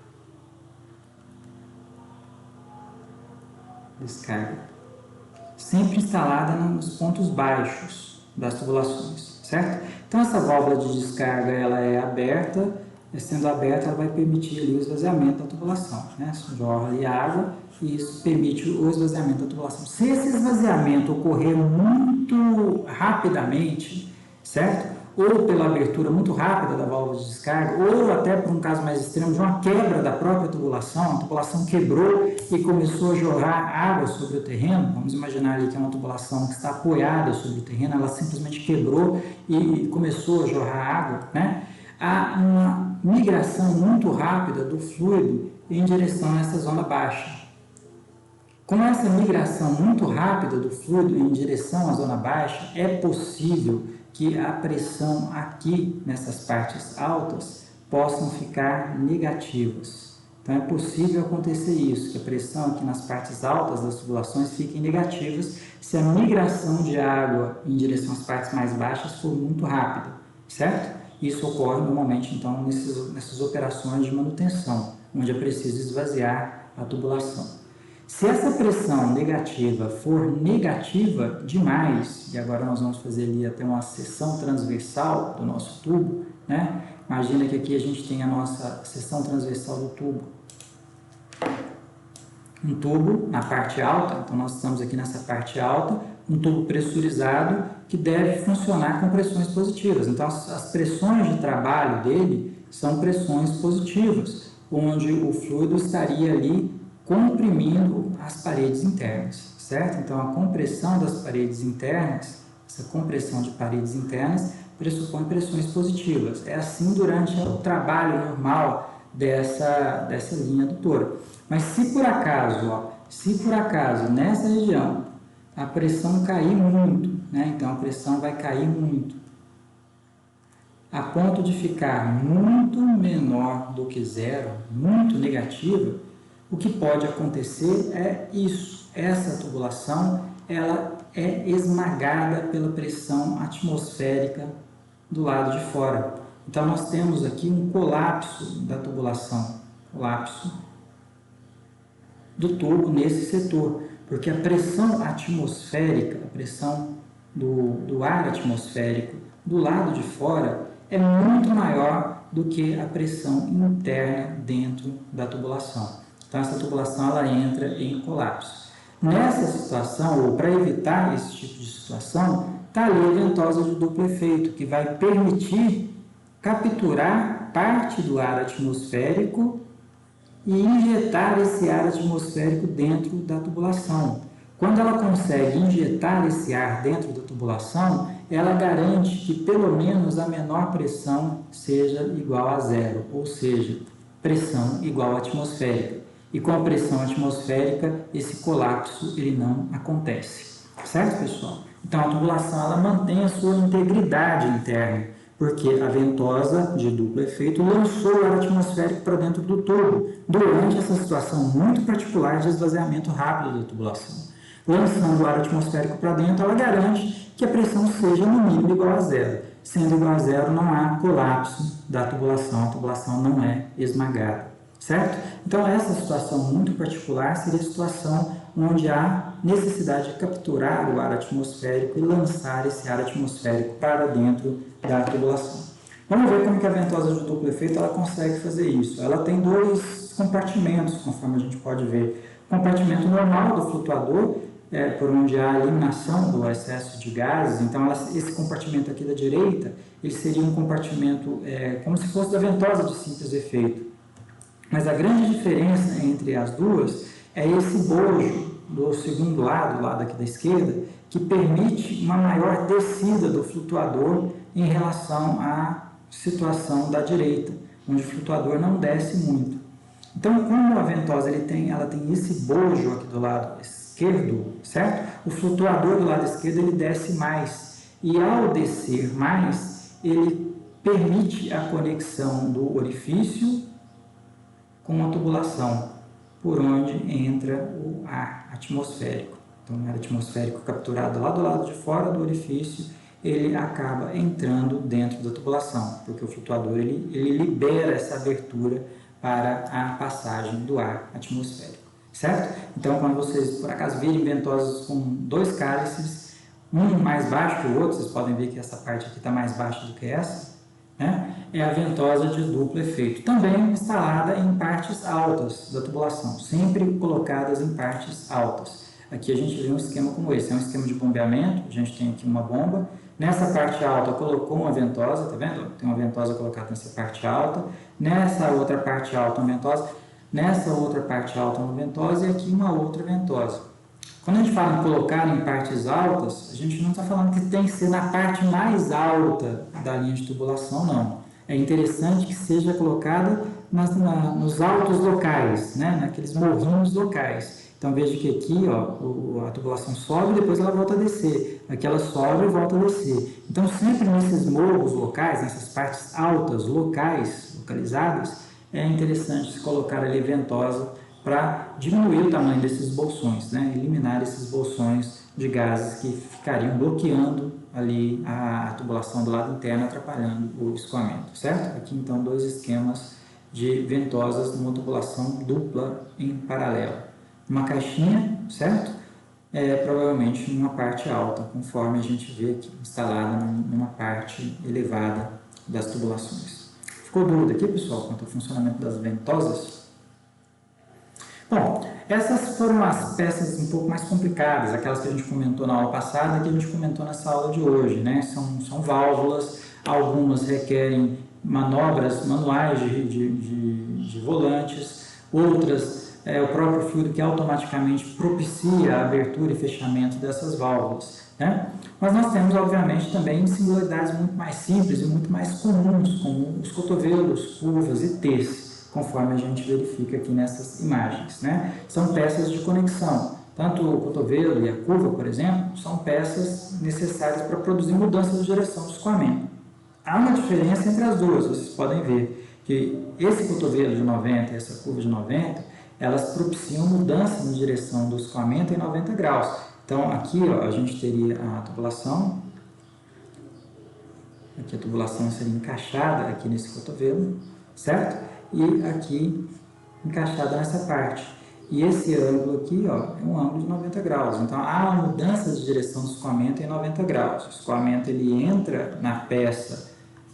Sempre instalada nos pontos baixos das tubulações, certo? Então essa válvula de descarga ela é aberta, sendo aberta ela vai permitir ali o esvaziamento da tubulação, né? Jorra ali água e isso permite o esvaziamento da tubulação. Se esse esvaziamento ocorrer muito rapidamente, certo? Ou pela abertura muito rápida da válvula de descarga, ou até por um caso mais extremo de uma quebra da própria tubulação, a tubulação quebrou e começou a jorrar água sobre o terreno. Vamos imaginar ali que é uma tubulação que está apoiada sobre o terreno, ela simplesmente quebrou e começou a jorrar água, né? Há uma migração muito rápida do fluido em direção a essa zona baixa. Com essa migração muito rápida do fluido em direção à zona baixa, é possível que a pressão aqui nessas partes altas possam ficar negativas. Então é possível acontecer isso, que a pressão aqui nas partes altas das tubulações fiquem negativas se a migração de água em direção às partes mais baixas for muito rápida, certo? Isso ocorre normalmente então nessas operações de manutenção, onde é preciso esvaziar a tubulação. Se essa pressão negativa for negativa demais, e agora nós vamos fazer ali até uma seção transversal do nosso tubo, né? Imagina que aqui a gente tem a nossa seção transversal do tubo. Um tubo na parte alta, então nós estamos aqui nessa parte alta, um tubo pressurizado que deve funcionar com pressões positivas. Então as pressões de trabalho dele são pressões positivas, onde o fluido estaria ali comprimindo as paredes internas, certo? Então, a compressão das paredes internas, essa compressão de paredes internas, pressupõe pressões positivas. É assim durante o trabalho normal dessa linha adutora. Mas se por acaso nessa região a pressão cair muito, né? Então a pressão vai cair muito, a ponto de ficar muito menor do que zero, muito negativa, o que pode acontecer é isso, essa tubulação ela é esmagada pela pressão atmosférica do lado de fora. Então nós temos aqui um colapso da tubulação, colapso do tubo nesse setor, porque a pressão atmosférica, a pressão do ar atmosférico do lado de fora é muito maior do que a pressão interna dentro da tubulação. Então, essa tubulação ela entra em colapso. Nessa situação, ou para evitar esse tipo de situação, está ali a ventosa de duplo efeito, que vai permitir capturar parte do ar atmosférico e injetar esse ar atmosférico dentro da tubulação. Quando ela consegue injetar esse ar dentro da tubulação, ela garante que pelo menos a menor pressão seja igual a zero, ou seja, pressão igual à atmosférica. E com a pressão atmosférica, esse colapso ele não acontece. Certo, pessoal? Então, a tubulação ela mantém a sua integridade interna, porque a ventosa de duplo efeito lançou o ar atmosférico para dentro do tubo, durante essa situação muito particular de esvaziamento rápido da tubulação. Lançando o ar atmosférico para dentro, ela garante que a pressão seja no mínimo igual a zero. Sendo igual a zero, não há colapso da tubulação, a tubulação não é esmagada. Certo? Então, essa situação muito particular seria a situação onde há necessidade de capturar o ar atmosférico e lançar esse ar atmosférico para dentro da tubulação. Vamos ver como que a ventosa de duplo efeito ela consegue fazer isso. Ela tem dois compartimentos, conforme a gente pode ver. O compartimento normal do flutuador, por onde há a eliminação do excesso de gases. Então, esse compartimento aqui da direita, ele seria um compartimento como se fosse da ventosa de simples efeito. Mas a grande diferença entre as duas é esse bojo do segundo lado, o lado aqui da esquerda, que permite uma maior descida do flutuador em relação à situação da direita, onde o flutuador não desce muito. Então, como a ventosa ela tem esse bojo aqui do lado esquerdo, certo? o flutuador do lado esquerdo ele desce mais, e ao descer mais, ele permite a conexão do orifício com a tubulação, por onde entra o ar atmosférico. Então, o ar atmosférico capturado lá do lado de fora do orifício, ele acaba entrando dentro da tubulação, porque o flutuador ele libera essa abertura para a passagem do ar atmosférico, certo? Então, quando vocês, por acaso, virem ventosas com dois cálices, um mais baixo que o outro, vocês podem ver que essa parte aqui está mais baixa do que essa, né? É a ventosa de duplo efeito, também instalada em partes altas da tubulação, sempre colocadas em partes altas. Aqui a gente vê um esquema como esse, é um esquema de bombeamento, a gente tem aqui uma bomba, nessa parte alta colocou uma ventosa, tá vendo? Tem uma ventosa colocada nessa parte alta, nessa outra parte alta uma ventosa, nessa outra parte alta uma ventosa e aqui uma outra ventosa. Quando a gente fala em colocar em partes altas, a gente não está falando que tem que ser na parte mais alta da linha de tubulação, não. É interessante que seja colocada nos altos locais, né? Naqueles morrinhos locais. Então veja que aqui ó, a tubulação sobe e depois ela volta a descer. Aqui ela sobe e volta a descer. Então sempre nesses morros locais, nessas partes altas locais, localizadas, é interessante se colocar ali ventosa para diminuir o tamanho desses bolsões, né? Eliminar esses bolsões de gases que ficariam bloqueando ali a tubulação do lado interno, atrapalhando o escoamento, certo? Aqui então dois esquemas de ventosas numa tubulação dupla em paralelo. Uma caixinha, certo? Provavelmente numa parte alta, conforme a gente vê aqui, instalada numa parte elevada das tubulações. Ficou dúvida aqui, pessoal, quanto ao funcionamento das ventosas? Bom, essas foram as peças um pouco mais complicadas, aquelas que a gente comentou na aula passada e que a gente comentou nessa aula de hoje, né? São válvulas, algumas requerem manobras manuais de volantes, outras o próprio fluido que automaticamente propicia a abertura e fechamento dessas válvulas, né? Mas nós temos, obviamente, também singularidades muito mais simples e muito mais comuns, como os cotovelos, curvas e T's, conforme a gente verifica aqui nessas imagens, né? São peças de conexão. Tanto o cotovelo e a curva, por exemplo, são peças necessárias para produzir mudança de direção do escoamento. Há uma diferença entre as duas, vocês podem ver que esse cotovelo de 90 e essa curva de 90, elas propiciam mudança na direção do escoamento em 90 graus. Então, aqui ó, a gente teria a tubulação, aqui a tubulação seria encaixada aqui nesse cotovelo, certo? E aqui encaixada nessa parte. E esse ângulo aqui ó, é um ângulo de 90 graus. Então, há uma mudança de direção do escoamento em 90 graus. O escoamento ele entra na peça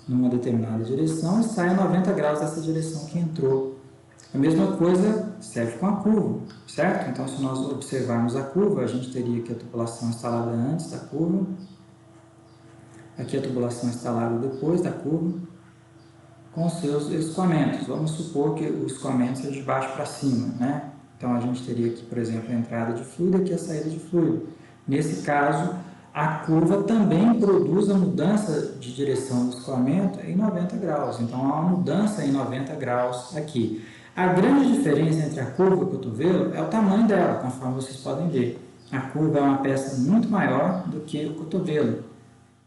numa determinada direção e sai a 90 graus dessa direção que entrou. A mesma coisa serve com a curva, certo? Então, se nós observarmos a curva, a gente teria aqui a tubulação instalada antes da curva, aqui a tubulação instalada depois da curva, com seus escoamentos. Vamos supor que o escoamento seja de baixo para cima, né? Então, a gente teria aqui, por exemplo, a entrada de fluido e aqui a saída de fluido. Nesse caso, a curva também produz a mudança de direção do escoamento em 90 graus. Então, há uma mudança em 90 graus aqui. A grande diferença entre a curva e o cotovelo é o tamanho dela, conforme vocês podem ver. A curva é uma peça muito maior do que o cotovelo.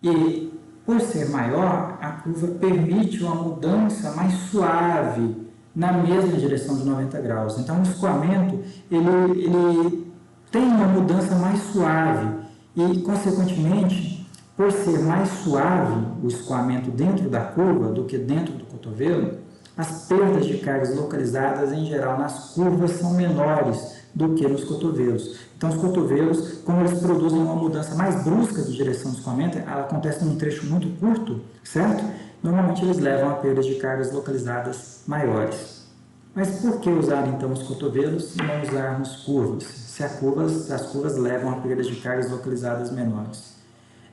E, por ser maior, a curva permite uma mudança mais suave na mesma direção de 90 graus. Então, o escoamento ele tem uma mudança mais suave e, consequentemente, por ser mais suave o escoamento dentro da curva do que dentro do cotovelo, as perdas de cargas localizadas, em geral, nas curvas são menores do que nos cotovelos. Então, os cotovelos, como eles produzem uma mudança mais brusca de direção do escoamento, ela acontece num trecho muito curto, certo? Normalmente, eles levam a perdas de cargas localizadas maiores. Mas por que usar, então, os cotovelos e não usarmos curvas, se as curvas levam a perdas de cargas localizadas menores?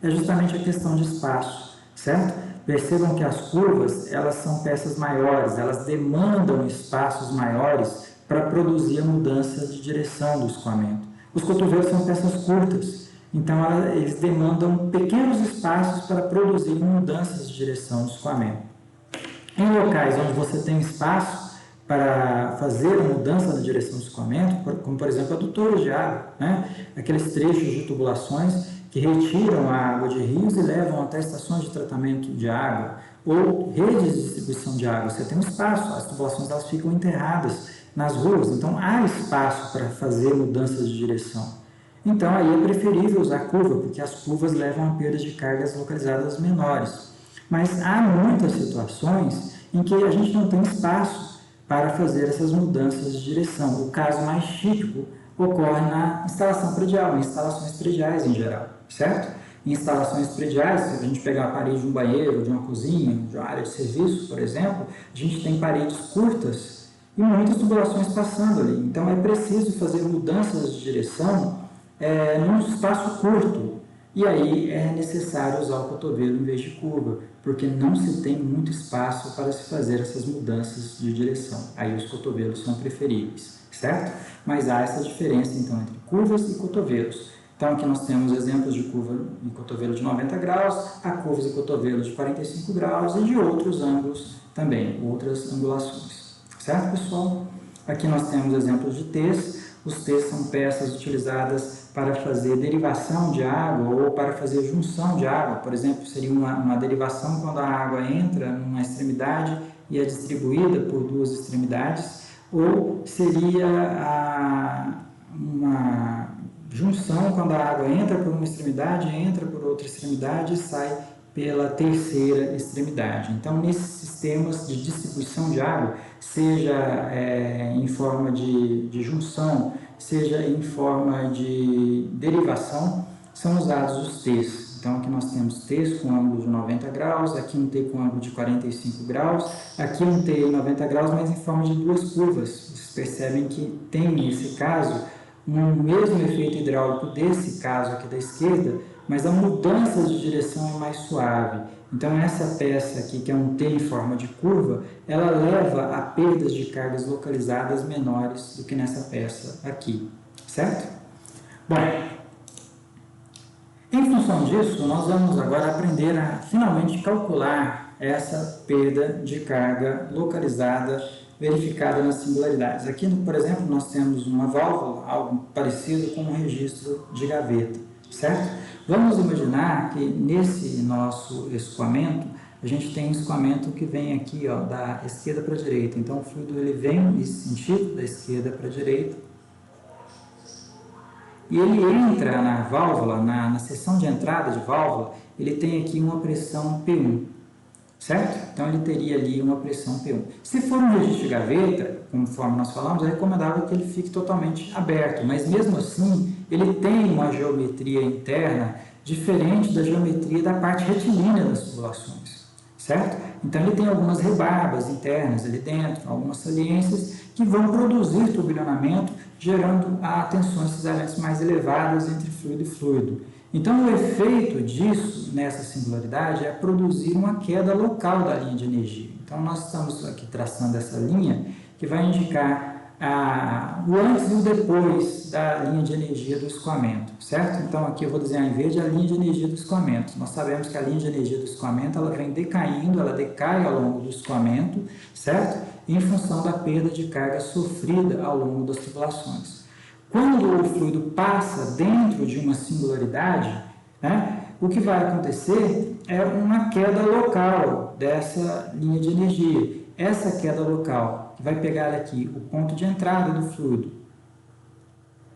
É justamente a questão de espaço, certo? Percebam que as curvas, elas são peças maiores, elas demandam espaços maiores para produzir a mudança de direção do escoamento. Os cotovelos são peças curtas, então eles demandam pequenos espaços para produzir mudanças de direção do escoamento. Em locais onde você tem espaço para fazer a mudança na direção do escoamento, como por exemplo adutores de água, né? Aqueles trechos de tubulações que retiram a água de rios e levam até estações de tratamento de água, ou redes de distribuição de água. Você tem um espaço, as tubulações elas ficam enterradas nas ruas, então há espaço para fazer mudanças de direção. Então aí é preferível usar curva, porque as curvas levam a perdas de cargas localizadas menores. Mas há muitas situações em que a gente não tem espaço para fazer essas mudanças de direção. O caso mais típico ocorre na instalação predial, em instalações prediais em geral, certo? Em instalações prediais, se a gente pegar a parede de um banheiro, de uma cozinha, de uma área de serviço, por exemplo, a gente tem paredes curtas e muitas tubulações passando ali. Então é preciso fazer mudanças de direção num espaço curto. E aí é necessário usar o cotovelo em vez de curva, porque não se tem muito espaço para se fazer essas mudanças de direção. Aí os cotovelos são preferíveis, certo? Mas há essa diferença então entre curvas e cotovelos. Então aqui nós temos exemplos de curva e cotovelo de 90 graus, há curvas e cotovelos de 45 graus e de outros ângulos também, outras angulações. Certo, pessoal? Aqui nós temos exemplos de T's. Os T's são peças utilizadas para fazer derivação de água ou para fazer junção de água. Por exemplo, seria uma derivação quando a água entra numa extremidade e é distribuída por duas extremidades, ou seria uma junção quando a água entra por uma extremidade, entra por outra extremidade e sai pela terceira extremidade. Então, nesses sistemas de distribuição de água, seja em forma de junção, seja em forma de derivação, são usados os T's. Então, aqui nós temos T's com ângulo de 90 graus, aqui um T com ângulo de 45 graus, aqui um T em 90 graus, mas em forma de duas curvas. Vocês percebem que tem, nesse caso, um mesmo efeito hidráulico desse caso aqui da esquerda, mas a mudança de direção é mais suave. Então essa peça aqui, que é um T em forma de curva, ela leva a perdas de cargas localizadas menores do que nessa peça aqui, certo? Bom, em função disso, nós vamos agora aprender a finalmente calcular essa perda de carga localizada verificada nas singularidades. Aqui, por exemplo, nós temos uma válvula, algo parecido com um registro de gaveta, certo? Vamos imaginar que nesse nosso escoamento, a gente tem um escoamento que vem aqui, ó, da esquerda para a direita. Então, o fluido ele vem nesse sentido, da esquerda para a direita, e ele entra na válvula, na seção de entrada de válvula, ele tem aqui uma pressão P1, certo? Então, ele teria ali uma pressão P1. Se for um registro de gaveta, conforme nós falamos, é recomendável que ele fique totalmente aberto, mas mesmo assim, ele tem uma geometria interna diferente da geometria da parte retilínea das tubulações, certo? Então, ele tem algumas rebarbas internas ali dentro, algumas saliências que vão produzir turbilhonamento, gerando tensões cisalentes mais elevadas entre fluido e fluido. Então, o efeito disso, nessa singularidade, é produzir uma queda local da linha de energia. Então, nós estamos aqui traçando essa linha que vai indicar o antes e o depois da linha de energia do escoamento, certo? Então, aqui eu vou desenhar em verde a linha de energia do escoamento. Nós sabemos que a linha de energia do escoamento, ela vem decaindo, ela decai ao longo do escoamento, certo? Em função da perda de carga sofrida ao longo das tubulações. Quando o fluido passa dentro de uma singularidade, né, o que vai acontecer é uma queda local dessa linha de energia. Essa queda local vai pegar aqui o ponto de entrada do fluido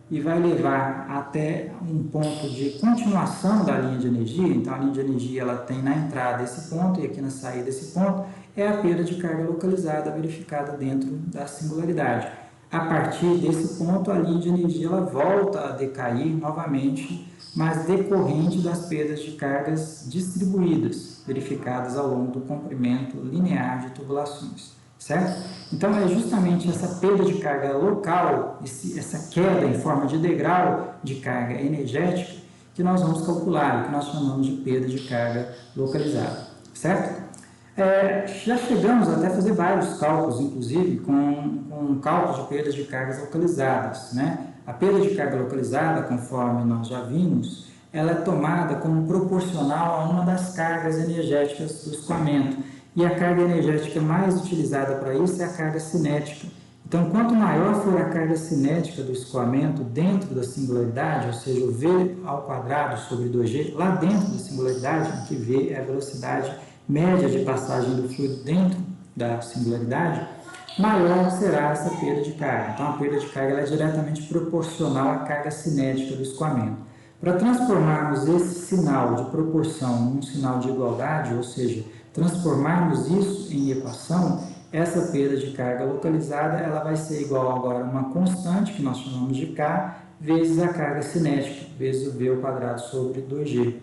e vai levar até um ponto de continuação da linha de energia. Então, a linha de energia ela tem na entrada esse ponto e aqui na saída esse ponto, é a perda de carga localizada verificada dentro da singularidade. A partir desse ponto, a linha de energia ela volta a decair novamente, mas decorrente das perdas de cargas distribuídas, verificadas ao longo do comprimento linear de tubulações, certo? Então, é justamente essa perda de carga local, essa queda em forma de degrau de carga energética, que nós vamos calcular, que nós chamamos de perda de carga localizada, certo? Já chegamos até a fazer vários cálculos, inclusive, com cálculos de perdas de cargas localizadas, né? A perda de carga localizada, conforme nós já vimos, ela é tomada como proporcional a uma das cargas energéticas do escoamento. e a carga energética mais utilizada para isso é a carga cinética. Então, quanto maior for a carga cinética do escoamento dentro da singularidade, ou seja, o V ao quadrado sobre 2G, lá dentro da singularidade, em que V é a velocidade média de passagem do fluido dentro da singularidade, maior será essa perda de carga. Então, a perda de carga ela é diretamente proporcional à carga cinética do escoamento. Para transformarmos esse sinal de proporção num sinal de igualdade, ou seja, transformarmos isso em equação, essa perda de carga localizada ela vai ser igual agora a uma constante, que nós chamamos de K, vezes a carga cinética, vezes o V ao quadrado sobre 2G.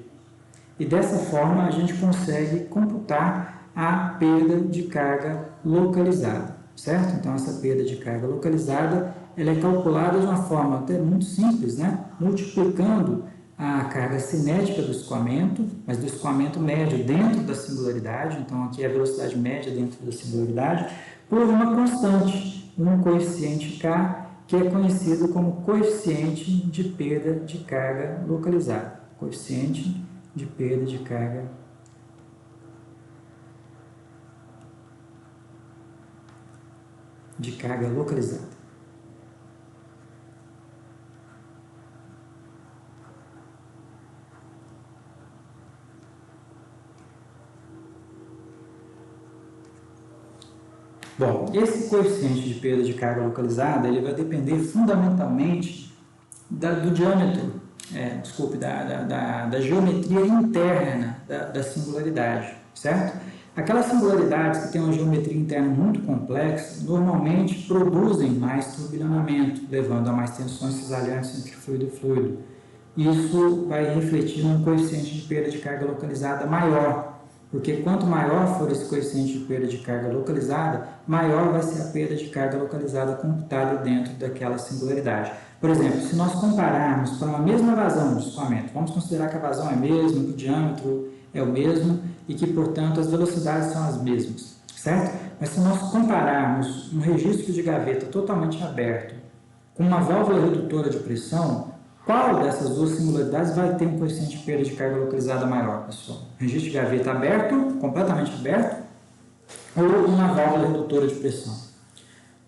E dessa forma a gente consegue computar a perda de carga localizada, certo? Então essa perda de carga localizada ela é calculada de uma forma até muito simples, né? Multiplicando a carga cinética do escoamento, mas do escoamento médio dentro da singularidade, então aqui é a velocidade média dentro da singularidade, por uma constante, um coeficiente K, que é conhecido como coeficiente de perda de carga localizada. Coeficiente de perda de carga localizada. Bom, esse coeficiente de perda de carga localizada ele vai depender fundamentalmente do diâmetro, da geometria interna da singularidade, certo? Aquelas singularidades que têm uma geometria interna muito complexa, normalmente produzem mais turbilhonamento, levando a mais tensões cisalhantes entre fluido e fluido. Isso vai refletir num coeficiente de perda de carga localizada maior, porque quanto maior for esse coeficiente de perda de carga localizada, maior vai ser a perda de carga localizada computada dentro daquela singularidade. Por exemplo, se nós compararmos para uma mesma vazão de escoamento, vamos considerar que a vazão é a mesma, que o diâmetro é o mesmo e que, portanto, as velocidades são as mesmas, certo? Mas se nós compararmos um registro de gaveta totalmente aberto com uma válvula redutora de pressão, qual dessas duas singularidades vai ter um coeficiente de perda de carga localizada maior, pessoal? Registro de gaveta aberto, completamente aberto, ou uma válvula redutora de pressão?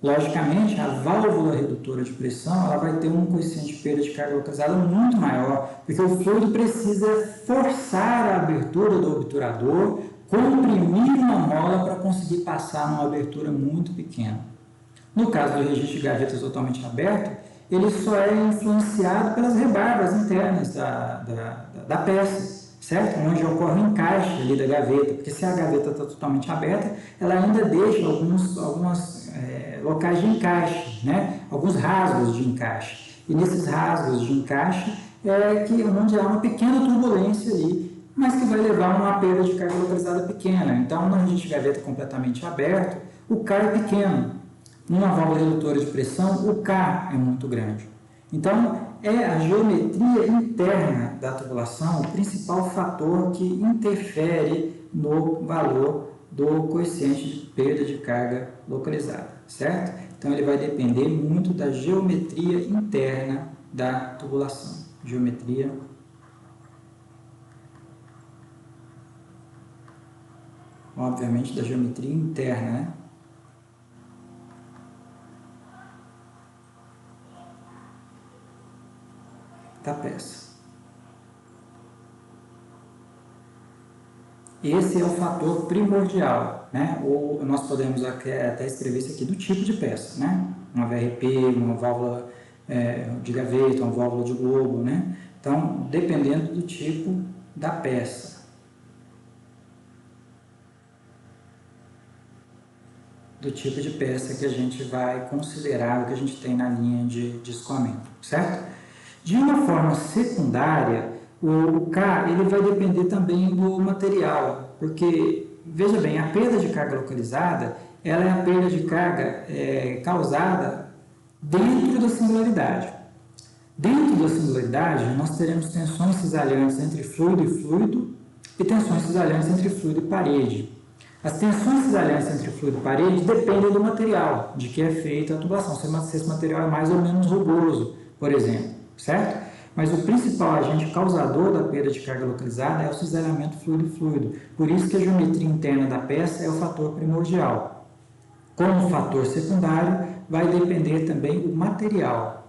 Logicamente, a válvula redutora de pressão ela vai ter um coeficiente de perda de carga localizada muito maior, porque o fluido precisa forçar a abertura do obturador, comprimir uma mola para conseguir passar numa abertura muito pequena. No caso do registro de gaveta totalmente aberto, ele só é influenciado pelas rebarbas internas da peça, certo? Onde ocorre o encaixe ali da gaveta, porque se a gaveta está totalmente aberta, ela ainda deixa alguns locais de encaixe, né? Alguns rasgos de encaixe. E nesses rasgos de encaixe onde há uma pequena turbulência ali, mas que vai levar a uma perda de carga localizada pequena. Então, no registro de gaveta completamente aberto, o K é pequeno. Numa válvula redutora de pressão, o K é muito grande. Então, é a geometria interna da tubulação o principal fator que interfere no valor do coeficiente de perda de carga localizada, certo? Então, ele vai depender muito da geometria interna da tubulação. Geometria obviamente da geometria interna, né? Da peça. Esse é o fator primordial, né? Ou nós podemos até escrever isso aqui do tipo de peça, né? Uma VRP, uma válvula de gaveta, uma válvula de globo, né? Então, dependendo do tipo da peça. Do tipo de peça que a gente vai considerar, que a gente tem na linha de escoamento, certo? De uma forma secundária, o K ele vai depender também do material, porque, veja bem, a perda de carga localizada ela é a perda de carga causada dentro da singularidade. Dentro da singularidade, nós teremos tensões cisalhantes entre fluido e fluido e tensões cisalhantes entre fluido e parede. As tensões cisalhantes entre fluido e parede dependem do material, de que é feita a tubulação, se esse material é mais ou menos rugoso, por exemplo. Certo? Mas o principal agente causador da perda de carga localizada é o cisalhamento fluido-fluido. Por isso que a geometria interna da peça é o fator primordial. Como fator secundário, vai depender também o material,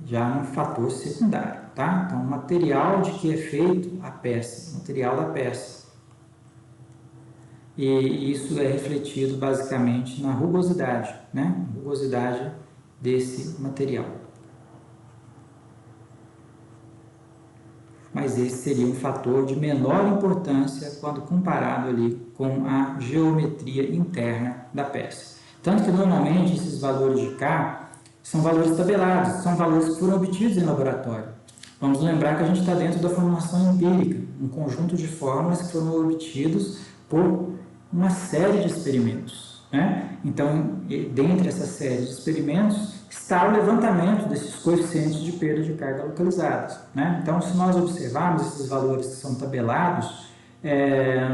já no fator secundário, tá? Então, o material de que é feito a peça, o material da peça. E isso é refletido basicamente na rugosidade, né? Rugosidade desse material. Mas esse seria um fator de menor importância quando comparado ali com a geometria interna da peça. Tanto que normalmente esses valores de K são valores tabelados, são valores que foram obtidos em laboratório. Vamos lembrar que a gente está dentro da formulação empírica, um conjunto de fórmulas que foram obtidos por uma série de experimentos, né? Então, dentre essa série de experimentos, está o levantamento desses coeficientes de perda de carga localizados, né? Então, se nós observarmos esses valores que são tabelados,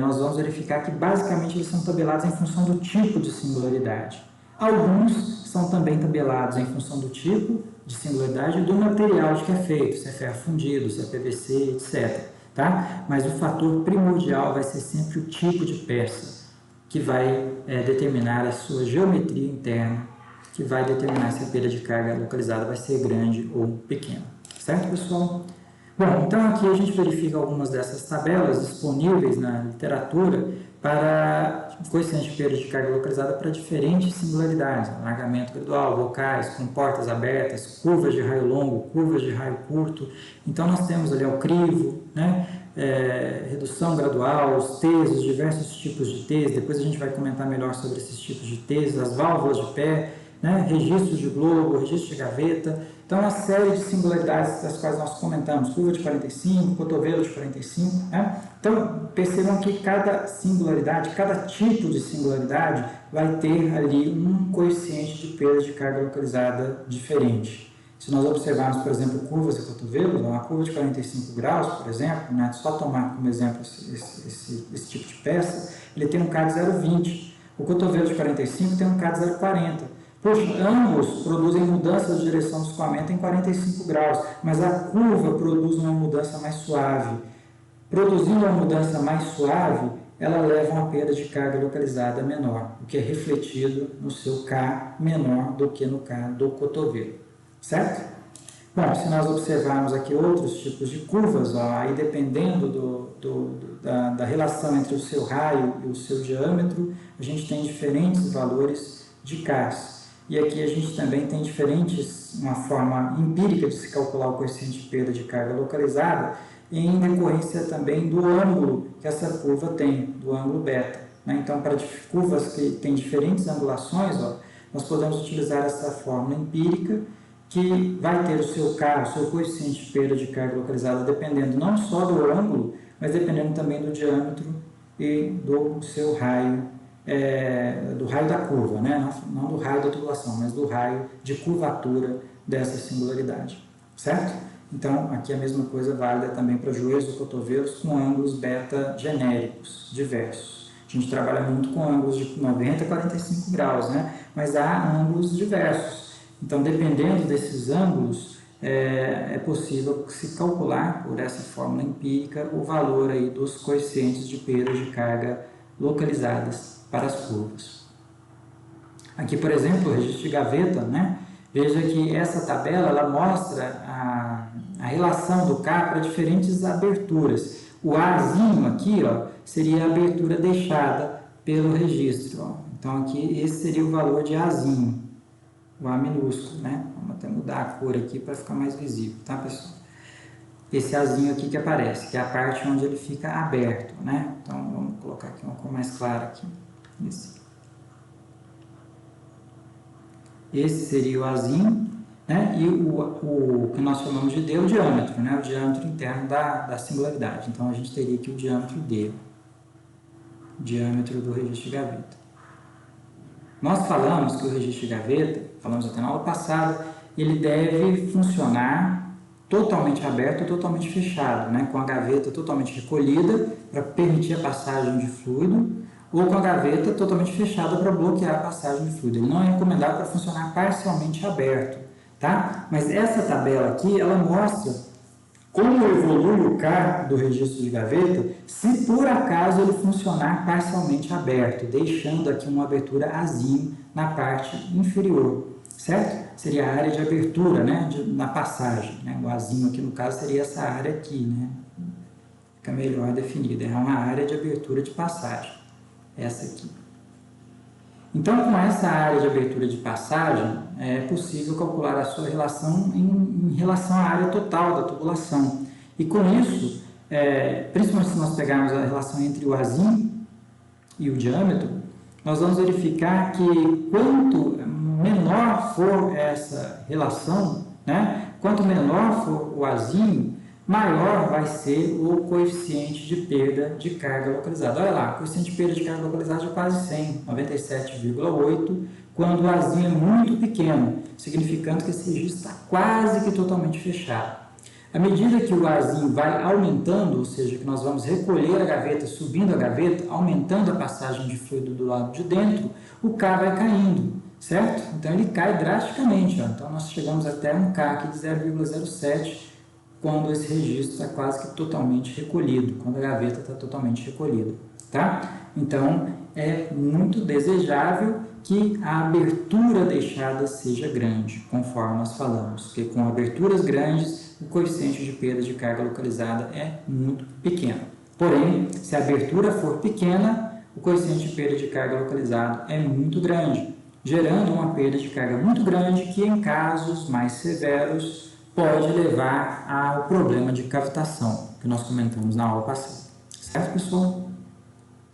nós vamos verificar que basicamente eles são tabelados em função do tipo de singularidade. Alguns são também tabelados em função do tipo de singularidade e do material de que é feito, se é ferro fundido, se é PVC, etc. Tá? Mas o fator primordial vai ser sempre o tipo de peça, que vai determinar a sua geometria interna, que vai determinar se a perda de carga localizada vai ser grande ou pequena. Certo, pessoal? Bom, então aqui a gente verifica algumas dessas tabelas disponíveis na literatura para coeficiente de perda de carga localizada para diferentes singularidades, alargamento gradual, vocais, com portas abertas, curvas de raio longo, curvas de raio curto. Então nós temos ali o crivo, né? Redução gradual, os T's, os diversos tipos de T's, depois a gente vai comentar melhor sobre esses tipos de T's, as válvulas de pé, né? Registros de globo, registro de gaveta. Então, uma série de singularidades das quais nós comentamos, curva de 45, cotovelo de 45. Né? Então, percebam que cada singularidade, cada tipo de singularidade vai ter ali um coeficiente de perda de carga localizada diferente. Se nós observarmos, por exemplo, curvas e cotovelos, uma curva de 45 graus, por exemplo, né? Só tomar como exemplo esse tipo de peça, ele tem um K de 0,20. O cotovelo de 45 tem um K de 0,40. Poxa, ambos produzem mudanças de direção do escoamento em 45 graus, mas a curva produz uma mudança mais suave. Produzindo uma mudança mais suave, ela leva a uma perda de carga localizada menor, o que é refletido no seu K menor do que no K do cotovelo. Certo? Bom, se nós observarmos aqui outros tipos de curvas, aí dependendo da relação entre o seu raio e o seu diâmetro, a gente tem diferentes valores de Ks. E aqui a gente também tem uma forma empírica de se calcular o coeficiente de perda de carga localizada, em decorrência também do ângulo que essa curva tem, do ângulo beta. Né? Então, para curvas que têm diferentes angulações, nós podemos utilizar essa fórmula empírica, que vai ter o seu K, o seu coeficiente de perda de carga localizada, dependendo não só do ângulo, mas dependendo também do diâmetro e do seu raio, do raio da curva, né? Não do raio da tubulação, mas do raio de curvatura dessa singularidade, certo? Então, aqui a mesma coisa válida também para joelhos ou cotovelos com ângulos beta genéricos, diversos. A gente trabalha muito com ângulos de 90 a 45 graus, né? Mas há ângulos diversos. Então, dependendo desses ângulos, é possível se calcular por essa fórmula empírica o valor aí dos coeficientes de perda de carga localizadas para as curvas. Aqui, por exemplo, o registro de gaveta, né? Veja que essa tabela ela mostra a relação do K para diferentes aberturas. O Azinho aqui seria a abertura deixada pelo registro. Então, aqui esse seria o valor de Azinho. O A minúsculo, né? Vamos até mudar a cor aqui para ficar mais visível, tá, pessoal? Esse Azinho aqui que aparece, que é a parte onde ele fica aberto, né? Então, vamos colocar aqui uma cor mais clara aqui. Esse seria o Azinho, né? E o que nós chamamos de D é o diâmetro, né? O diâmetro interno da singularidade. Então, a gente teria aqui o diâmetro D, o diâmetro do registro de gaveta. Nós falamos que o registro de gaveta, falamos até na aula passada, ele deve funcionar totalmente aberto ou totalmente fechado, né? Com a gaveta totalmente recolhida para permitir a passagem de fluido, ou com a gaveta totalmente fechada para bloquear a passagem de fluido. Ele não é recomendado para funcionar parcialmente aberto, tá? Mas essa tabela aqui, ela mostra como evolui o K do registro de gaveta se por acaso ele funcionar parcialmente aberto, deixando aqui uma abertura azinho na parte inferior, certo? Seria a área de abertura, né, na passagem, né? O azinho aqui no caso seria essa área aqui, né? Fica melhor definida, é uma área de abertura de passagem, essa aqui. Então, com essa área de abertura de passagem, é possível calcular a sua relação em relação à área total da tubulação. E com isso, principalmente se nós pegarmos a relação entre o azinho e o diâmetro, nós vamos verificar que quanto menor for essa relação, né, quanto menor for o azinho, maior vai ser o coeficiente de perda de carga localizada. Olha lá, o coeficiente de perda de carga localizada é quase 100, 97,8, quando o azinho é muito pequeno, significando que esse registro está quase que totalmente fechado. À medida que o azinho vai aumentando, ou seja, que nós vamos recolher a gaveta, subindo a gaveta, aumentando a passagem de fluido do lado de dentro, o K vai caindo, certo? Então ele cai drasticamente, ó. Então nós chegamos até um K aqui de 0,07, quando esse registro está quase que totalmente recolhido, quando a gaveta está totalmente recolhida, tá? Então, é muito desejável que a abertura deixada seja grande, conforme nós falamos, porque com aberturas grandes, o coeficiente de perda de carga localizada é muito pequeno. Porém, se a abertura for pequena, o coeficiente de perda de carga localizada é muito grande, gerando uma perda de carga muito grande que, em casos mais severos, pode levar ao problema de cavitação, que nós comentamos na aula passada. Certo, pessoal?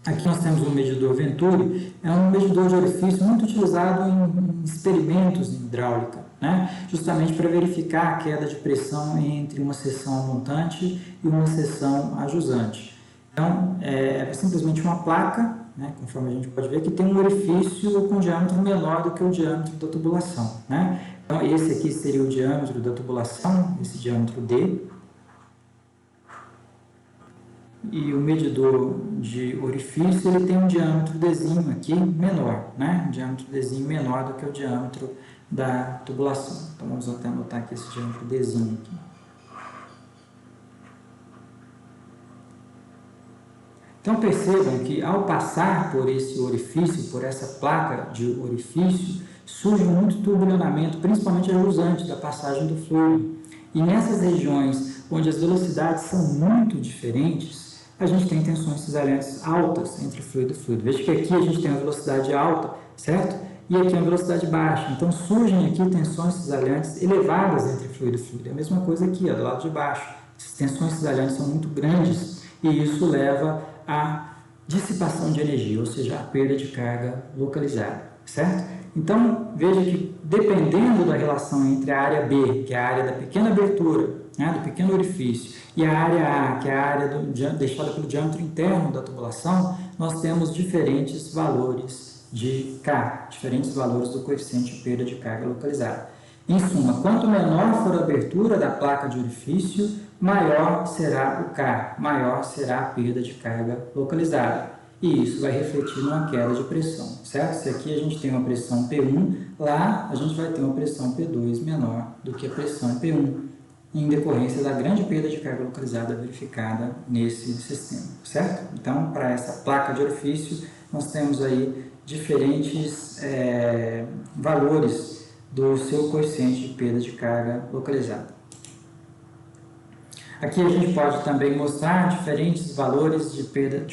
Aqui nós temos um medidor Venturi, é um medidor de orifício muito utilizado em experimentos em hidráulica, né? Justamente para verificar a queda de pressão entre uma seção montante e uma seção ajusante. Então, é simplesmente uma placa, né, conforme a gente pode ver, que tem um orifício com diâmetro menor do que o diâmetro da tubulação, né? Então, esse aqui seria o diâmetro da tubulação, esse diâmetro D. E o medidor de orifício, ele tem um diâmetro Dzinho aqui menor, né? Um diâmetro Dzinho menor do que o diâmetro da tubulação. Então, vamos até anotar aqui esse diâmetro Dzinho aqui. Então, percebam que ao passar por esse orifício, por essa placa de orifício, surge muito turbulionamento, principalmente ajusante da passagem do fluido. E nessas regiões onde as velocidades são muito diferentes, a gente tem tensões cisalhantes altas entre fluido e fluido. Veja que aqui a gente tem uma velocidade alta, certo? E aqui uma velocidade baixa. Então surgem aqui tensões cisalhantes elevadas entre fluido e fluido. É a mesma coisa aqui, ó, do lado de baixo. As tensões cisalhantes são muito grandes e isso leva à dissipação de energia, ou seja, a perda de carga localizada, certo? Então, veja que dependendo da relação entre a área B, que é a área da pequena abertura, né, do pequeno orifício, e a área A, que é a área deixada pelo diâmetro interno da tubulação, nós temos diferentes valores de K, diferentes valores do coeficiente de perda de carga localizada. Em suma, quanto menor for a abertura da placa de orifício, maior será o K, maior será a perda de carga localizada. E isso vai refletir numa queda de pressão, certo? Se aqui a gente tem uma pressão P1, lá a gente vai ter uma pressão P2 menor do que a pressão P1, em decorrência da grande perda de carga localizada verificada nesse sistema, certo? Então, para essa placa de orifício, nós temos aí diferentes valores do seu coeficiente de perda de carga localizada. Aqui a gente pode também mostrar diferentes valores de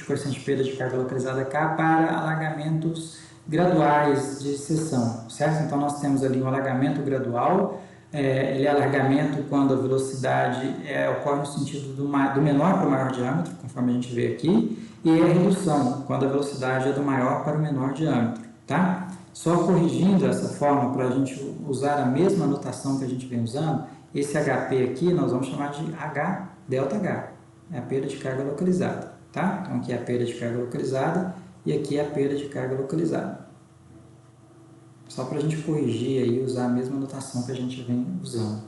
coeficiente de perda de carga localizada K para alagamentos graduais de seção, certo? Então, nós temos ali um alagamento gradual, ele é alargamento quando a velocidade ocorre no sentido do menor para o maior diâmetro, conforme a gente vê aqui, e é redução, quando a velocidade é do maior para o menor diâmetro, tá? Só corrigindo essa forma para a gente usar a mesma notação que a gente vem usando, esse HP aqui nós vamos chamar de H, ΔH, é a perda de carga localizada, tá? Então aqui é a perda de carga localizada e aqui é a perda de carga localizada. Só para a gente corrigir aí, usar a mesma notação que a gente vem usando.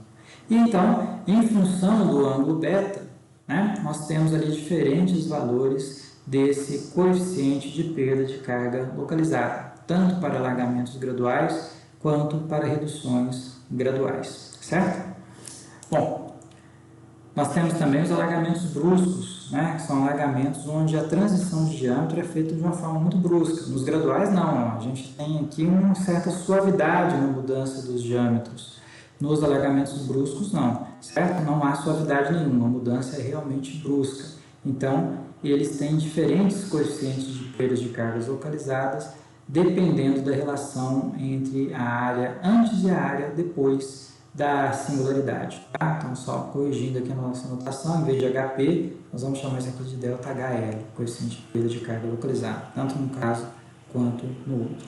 E então, em função do ângulo beta, né, nós temos ali diferentes valores desse coeficiente de perda de carga localizada, tanto para alargamentos graduais quanto para reduções graduais, certo? Bom, Nós temos também os alagamentos bruscos, né, que são alagamentos onde a transição de diâmetro é feita de uma forma muito brusca. Nos graduais, não, a gente tem aqui uma certa suavidade na mudança dos diâmetros. Nos alagamentos bruscos, não, certo? Não há suavidade nenhuma, a mudança é realmente brusca. Então, eles têm diferentes coeficientes de perdas de cargas localizadas, dependendo da relação entre a área antes e a área depois da singularidade. Tá? Então, só corrigindo aqui a nossa notação, em vez de HP, nós vamos chamar isso aqui de ΔHL, coeficiente de perda de carga localizada, tanto num caso quanto no outro.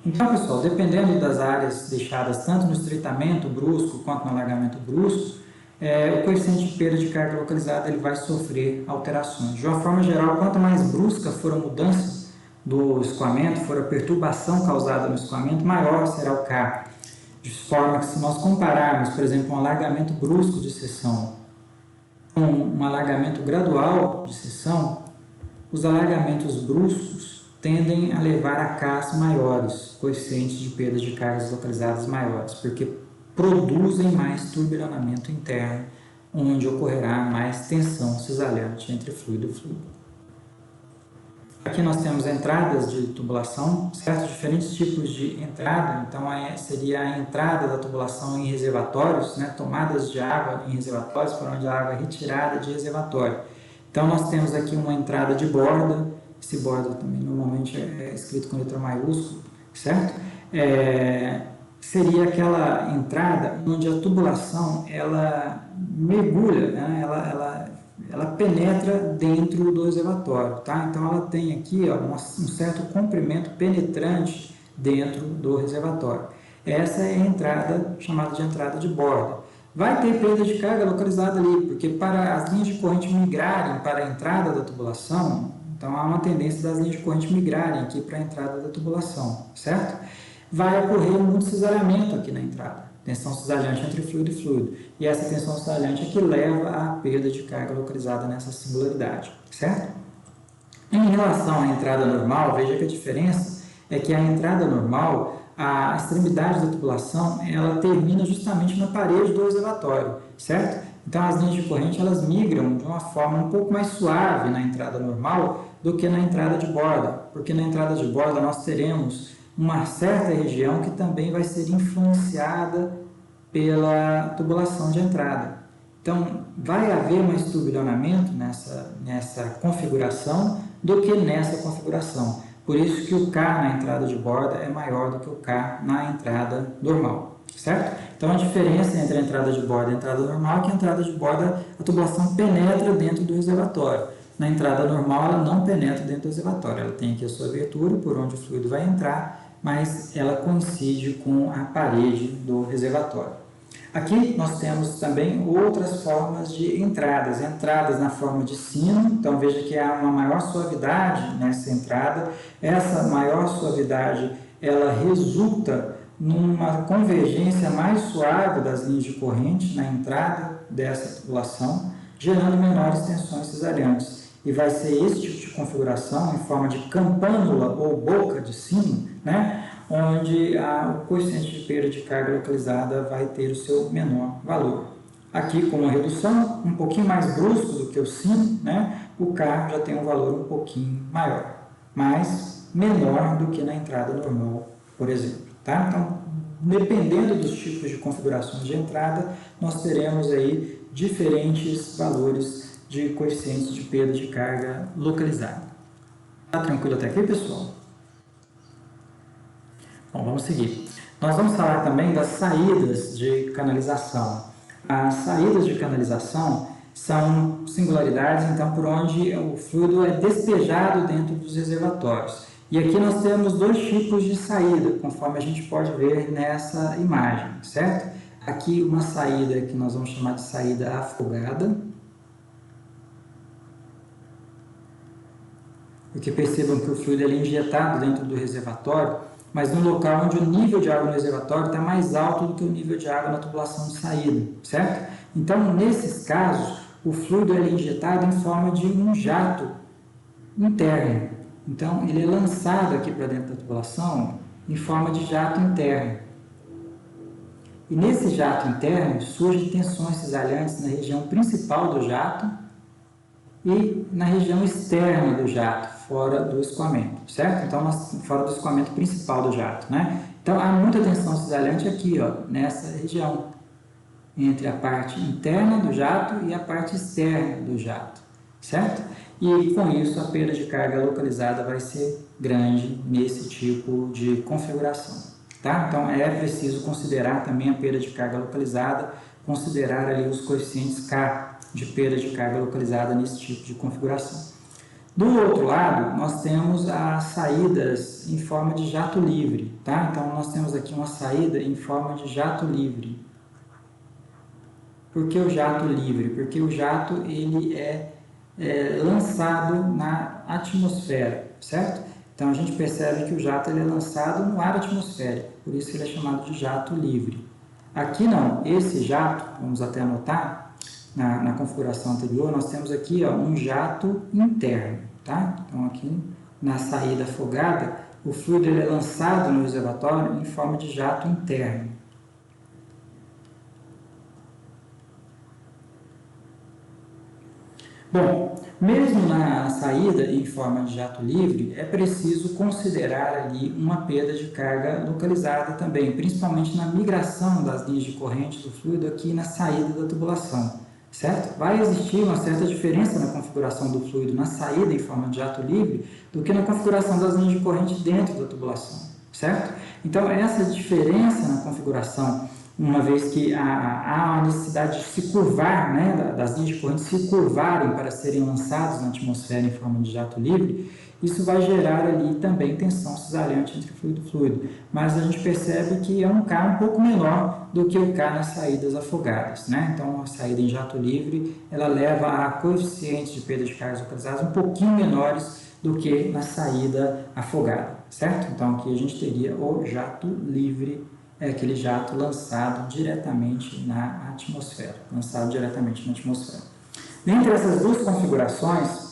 Então, pessoal, dependendo das áreas deixadas tanto no estreitamento brusco quanto no alargamento brusco, o coeficiente de perda de carga localizada ele vai sofrer alterações. De uma forma geral, quanto mais brusca for a mudança do escoamento, for a perturbação causada no escoamento, maior será o K. De forma que, se nós compararmos, por exemplo, um alargamento brusco de seção com um alargamento gradual de seção, os alargamentos bruscos tendem a levar a Ks maiores, coeficientes de perda de cargas localizadas maiores, porque produzem mais turbilhonamento interno, onde ocorrerá mais tensão cisalhante entre fluido e fluido. Aqui nós temos entradas de tubulação, certo? Diferentes tipos de entrada, então seria a entrada da tubulação em reservatórios, né? Tomadas de água em reservatórios, por onde a água é retirada de reservatório. Então nós temos aqui uma entrada de borda, esse borda também normalmente é escrito com letra maiúscula, certo? Seria aquela entrada onde a tubulação ela mergulha, né? ela penetra dentro do reservatório, tá? Então ela tem aqui um certo comprimento penetrante dentro do reservatório. Essa é a entrada chamada de entrada de borda. Vai ter perda de carga localizada ali, porque para as linhas de corrente migrarem para a entrada da tubulação, então há uma tendência das linhas de corrente migrarem aqui para a entrada da tubulação, certo? Vai ocorrer muito cisalhamento aqui na entrada. Tensão cisalhante entre fluido e fluido. E essa tensão cisalhante é que leva à perda de carga localizada nessa singularidade, certo? Em relação à entrada normal, veja que a diferença é que a entrada normal, a extremidade da tubulação, ela termina justamente na parede do reservatório, certo? Então as linhas de corrente elas migram de uma forma um pouco mais suave na entrada normal do que na entrada de borda, porque na entrada de borda nós teremos uma certa região que também vai ser influenciada pela tubulação de entrada. Então, vai haver mais turbilhonamento nessa configuração do que nessa configuração. Por isso que o K na entrada de borda é maior do que o K na entrada normal, certo? Então, a diferença entre a entrada de borda e a entrada normal é que a entrada de borda, a tubulação penetra dentro do reservatório. Na entrada normal, ela não penetra dentro do reservatório. Ela tem aqui a sua abertura por onde o fluido vai entrar, mas ela coincide com a parede do reservatório. Aqui nós temos também outras formas de entradas na forma de sino, então veja que há uma maior suavidade nessa entrada. Essa maior suavidade ela resulta numa convergência mais suave das linhas de corrente na entrada dessa tubulação, gerando menores tensões cisalhantes. E vai ser esse tipo de configuração em forma de campânula ou boca de sino, né? Onde o coeficiente de perda de carga localizada vai ter o seu menor valor. Aqui, com uma redução um pouquinho mais brusco do que o sino, né? O K já tem um valor um pouquinho maior, mas menor do que na entrada normal, por exemplo. Tá? Então, dependendo dos tipos de configurações de entrada, nós teremos aí diferentes valores de coeficientes de perda de carga localizada. Tá tranquilo até aqui, pessoal? Bom, vamos seguir. Nós vamos falar também das saídas de canalização. As saídas de canalização são singularidades, então, por onde o fluido é despejado dentro dos reservatórios. E aqui nós temos dois tipos de saída, conforme a gente pode ver nessa imagem, certo? Aqui uma saída que nós vamos chamar de saída afogada, porque percebam que o fluido é injetado dentro do reservatório, mas no local onde o nível de água no reservatório está mais alto do que o nível de água na tubulação de saída, certo? Então, nesses casos, o fluido é injetado em forma de um jato interno. Então, ele é lançado aqui para dentro da tubulação em forma de jato interno. E nesse jato interno surgem tensões cisalhantes na região principal do jato e na região externa do jato, fora do escoamento, certo? Então, fora do escoamento principal do jato, né? Então, há muita tensão cisalhante aqui, ó, nessa região, entre a parte interna do jato e a parte externa do jato, certo? E com isso a perda de carga localizada vai ser grande nesse tipo de configuração, tá? Então é preciso considerar também a perda de carga localizada, considerar ali os coeficientes K de perda de carga localizada nesse tipo de configuração. Do outro lado, nós temos as saídas em forma de jato livre, tá? Então nós temos aqui uma saída em forma de jato livre. Por que o jato livre? Porque o jato ele é lançado na atmosfera, certo? Então a gente percebe que o jato ele é lançado no ar atmosférico, por isso ele é chamado de jato livre. Aqui não, esse jato, vamos até anotar, na configuração anterior, nós temos aqui ó, um jato interno, tá? Então aqui na saída afogada, o fluido ele é lançado no reservatório em forma de jato interno. Bom, mesmo na saída em forma de jato livre, é preciso considerar ali uma perda de carga localizada também, principalmente na migração das linhas de corrente do fluido aqui na saída da tubulação, certo? Vai existir uma certa diferença na configuração do fluido na saída em forma de jato livre do que na configuração das linhas de corrente dentro da tubulação, certo? Então, essa diferença na configuração, uma vez que há a necessidade de se curvar, né, das linhas de corrente se curvarem para serem lançados na atmosfera em forma de jato livre, isso vai gerar ali também tensão cisalhante entre fluido e fluido. Mas a gente percebe que é um K um pouco menor do que o K nas saídas afogadas, né? Então, a saída em jato livre, ela leva a coeficientes de perda de cargas localizadas um pouquinho menores do que na saída afogada, certo? Então, aqui a gente teria o jato livre, é aquele jato lançado diretamente na atmosfera, Dentre essas duas configurações,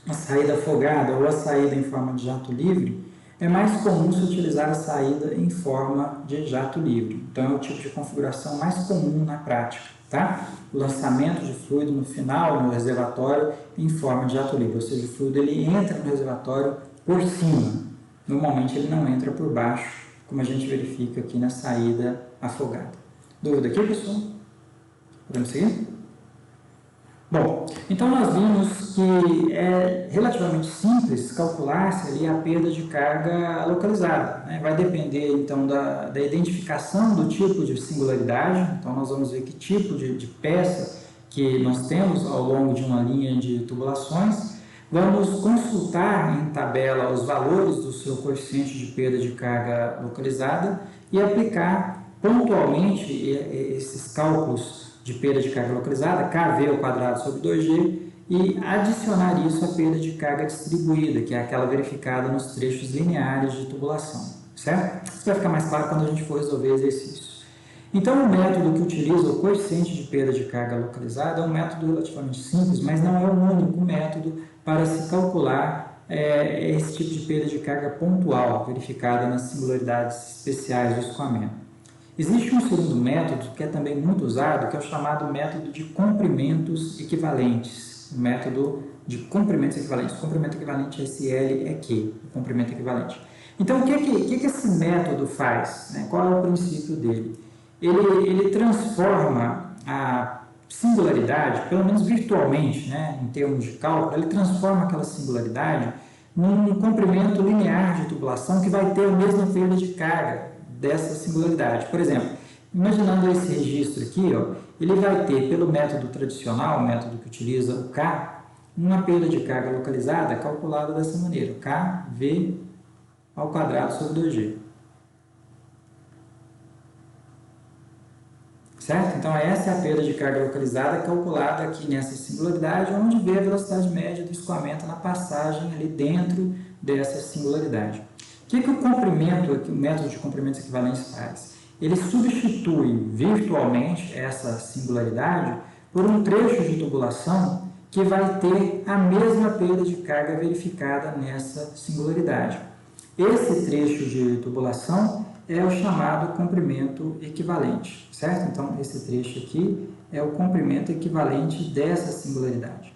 a saída afogada ou a saída em forma de jato livre, é mais comum se utilizar a saída em forma de jato livre. Então, é o tipo de configuração mais comum na prática, tá? O lançamento de fluido no final, no reservatório, em forma de jato livre, ou seja, o fluido ele entra no reservatório por cima. Normalmente, ele não entra por baixo, como a gente verifica aqui na saída afogada. Dúvida aqui, pessoal? Podemos seguir? Bom, então nós vimos que é relativamente simples calcular-se ali a perda de carga localizada, né? Vai depender então da identificação do tipo de singularidade, então nós vamos ver que tipo de peça que nós temos ao longo de uma linha de tubulações. Vamos consultar em tabela os valores do seu coeficiente de perda de carga localizada e aplicar pontualmente esses cálculos de perda de carga localizada, KV ao quadrado sobre 2G, e adicionar isso à perda de carga distribuída, que é aquela verificada nos trechos lineares de tubulação, certo? Isso vai ficar mais claro quando a gente for resolver exercícios. Então, o método que utiliza o coeficiente de perda de carga localizada é um método relativamente simples, mas não é o único método para se calcular esse tipo de perda de carga pontual, verificada nas singularidades especiais do escoamento. Existe um segundo método que é também muito usado, que é o chamado método de comprimentos equivalentes. O método de comprimentos equivalentes. O comprimento equivalente SL é Q, o comprimento equivalente. Então, o que esse método faz? Né? Qual é o princípio dele? Ele transforma a singularidade, pelo menos virtualmente, né, em termos de cálculo, ele transforma aquela singularidade num comprimento linear de tubulação que vai ter a mesma perda de carga dessa singularidade. Por exemplo, imaginando esse registro aqui, ó, ele vai ter, pelo método tradicional, o método que utiliza o K, uma perda de carga localizada calculada dessa maneira, KV ao quadrado sobre 2G. Certo? Então, essa é a perda de carga localizada calculada aqui nessa singularidade, onde vê a velocidade média do escoamento na passagem ali dentro dessa singularidade. O que o comprimento, o método de comprimentos equivalentes faz? Ele substitui virtualmente essa singularidade por um trecho de tubulação que vai ter a mesma perda de carga verificada nessa singularidade. Esse trecho de tubulação é o chamado comprimento equivalente, certo? Então, esse trecho aqui é o comprimento equivalente dessa singularidade.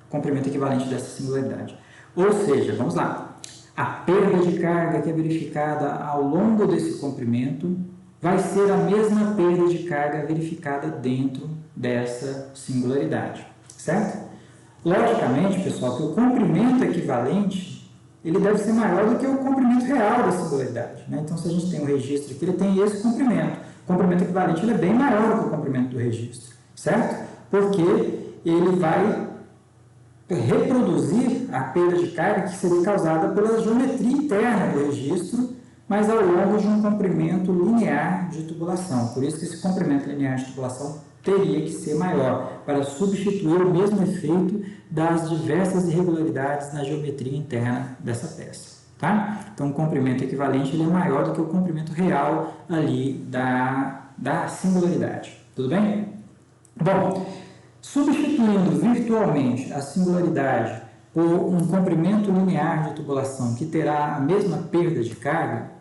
Comprimento equivalente dessa singularidade. Ou seja, vamos lá, a perda de carga que é verificada ao longo desse comprimento vai ser a mesma perda de carga verificada dentro dessa singularidade, certo? Logicamente, pessoal, que o comprimento equivalente ele deve ser maior do que o comprimento real da singularidade, né? Então, se a gente tem um registro aqui, ele tem esse comprimento. O comprimento equivalente ele é bem maior do que o comprimento do registro, certo? Porque ele vai reproduzir a perda de carga que seria causada pela geometria interna do registro, mas ao longo de um comprimento linear de tubulação. Por isso que esse comprimento linear de tubulação teria que ser maior, para substituir o mesmo efeito das diversas irregularidades na geometria interna dessa peça. Tá? Então, o comprimento equivalente ele é maior do que o comprimento real ali da singularidade. Tudo bem? Bom, substituindo virtualmente a singularidade por um comprimento linear de tubulação que terá a mesma perda de carga,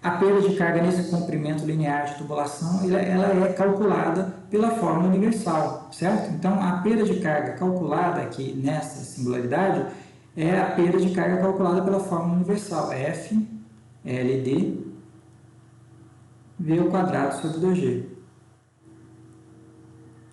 a perda de carga nesse comprimento linear de tubulação ela é calculada pela fórmula universal, certo? Então, a perda de carga calculada aqui nessa singularidade é a perda de carga calculada pela fórmula universal, F, LD, V ao quadrado sobre 2G.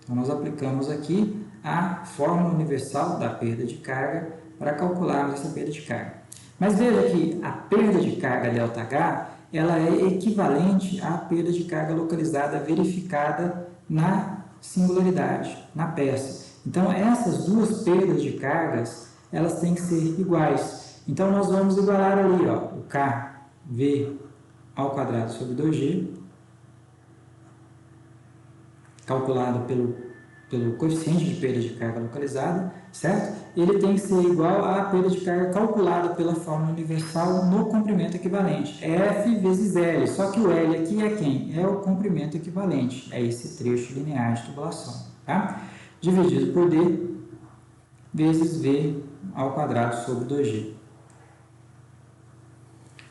Então, nós aplicamos aqui a fórmula universal da perda de carga para calcularmos essa perda de carga. Mas veja que a perda de carga ΔH ela é equivalente à perda de carga localizada verificada na singularidade, na peça. Então, essas duas perdas de cargas, elas têm que ser iguais. Então, nós vamos igualar ali, ó, o KV ao quadrado sobre 2G, calculado pelo coeficiente de perda de carga localizada, certo? Ele tem que ser igual à perda de carga calculada pela fórmula universal no comprimento equivalente, F vezes L, só que o L aqui é quem? É o comprimento equivalente, é esse trecho linear de tubulação, tá? Dividido por D vezes V ao quadrado sobre 2G.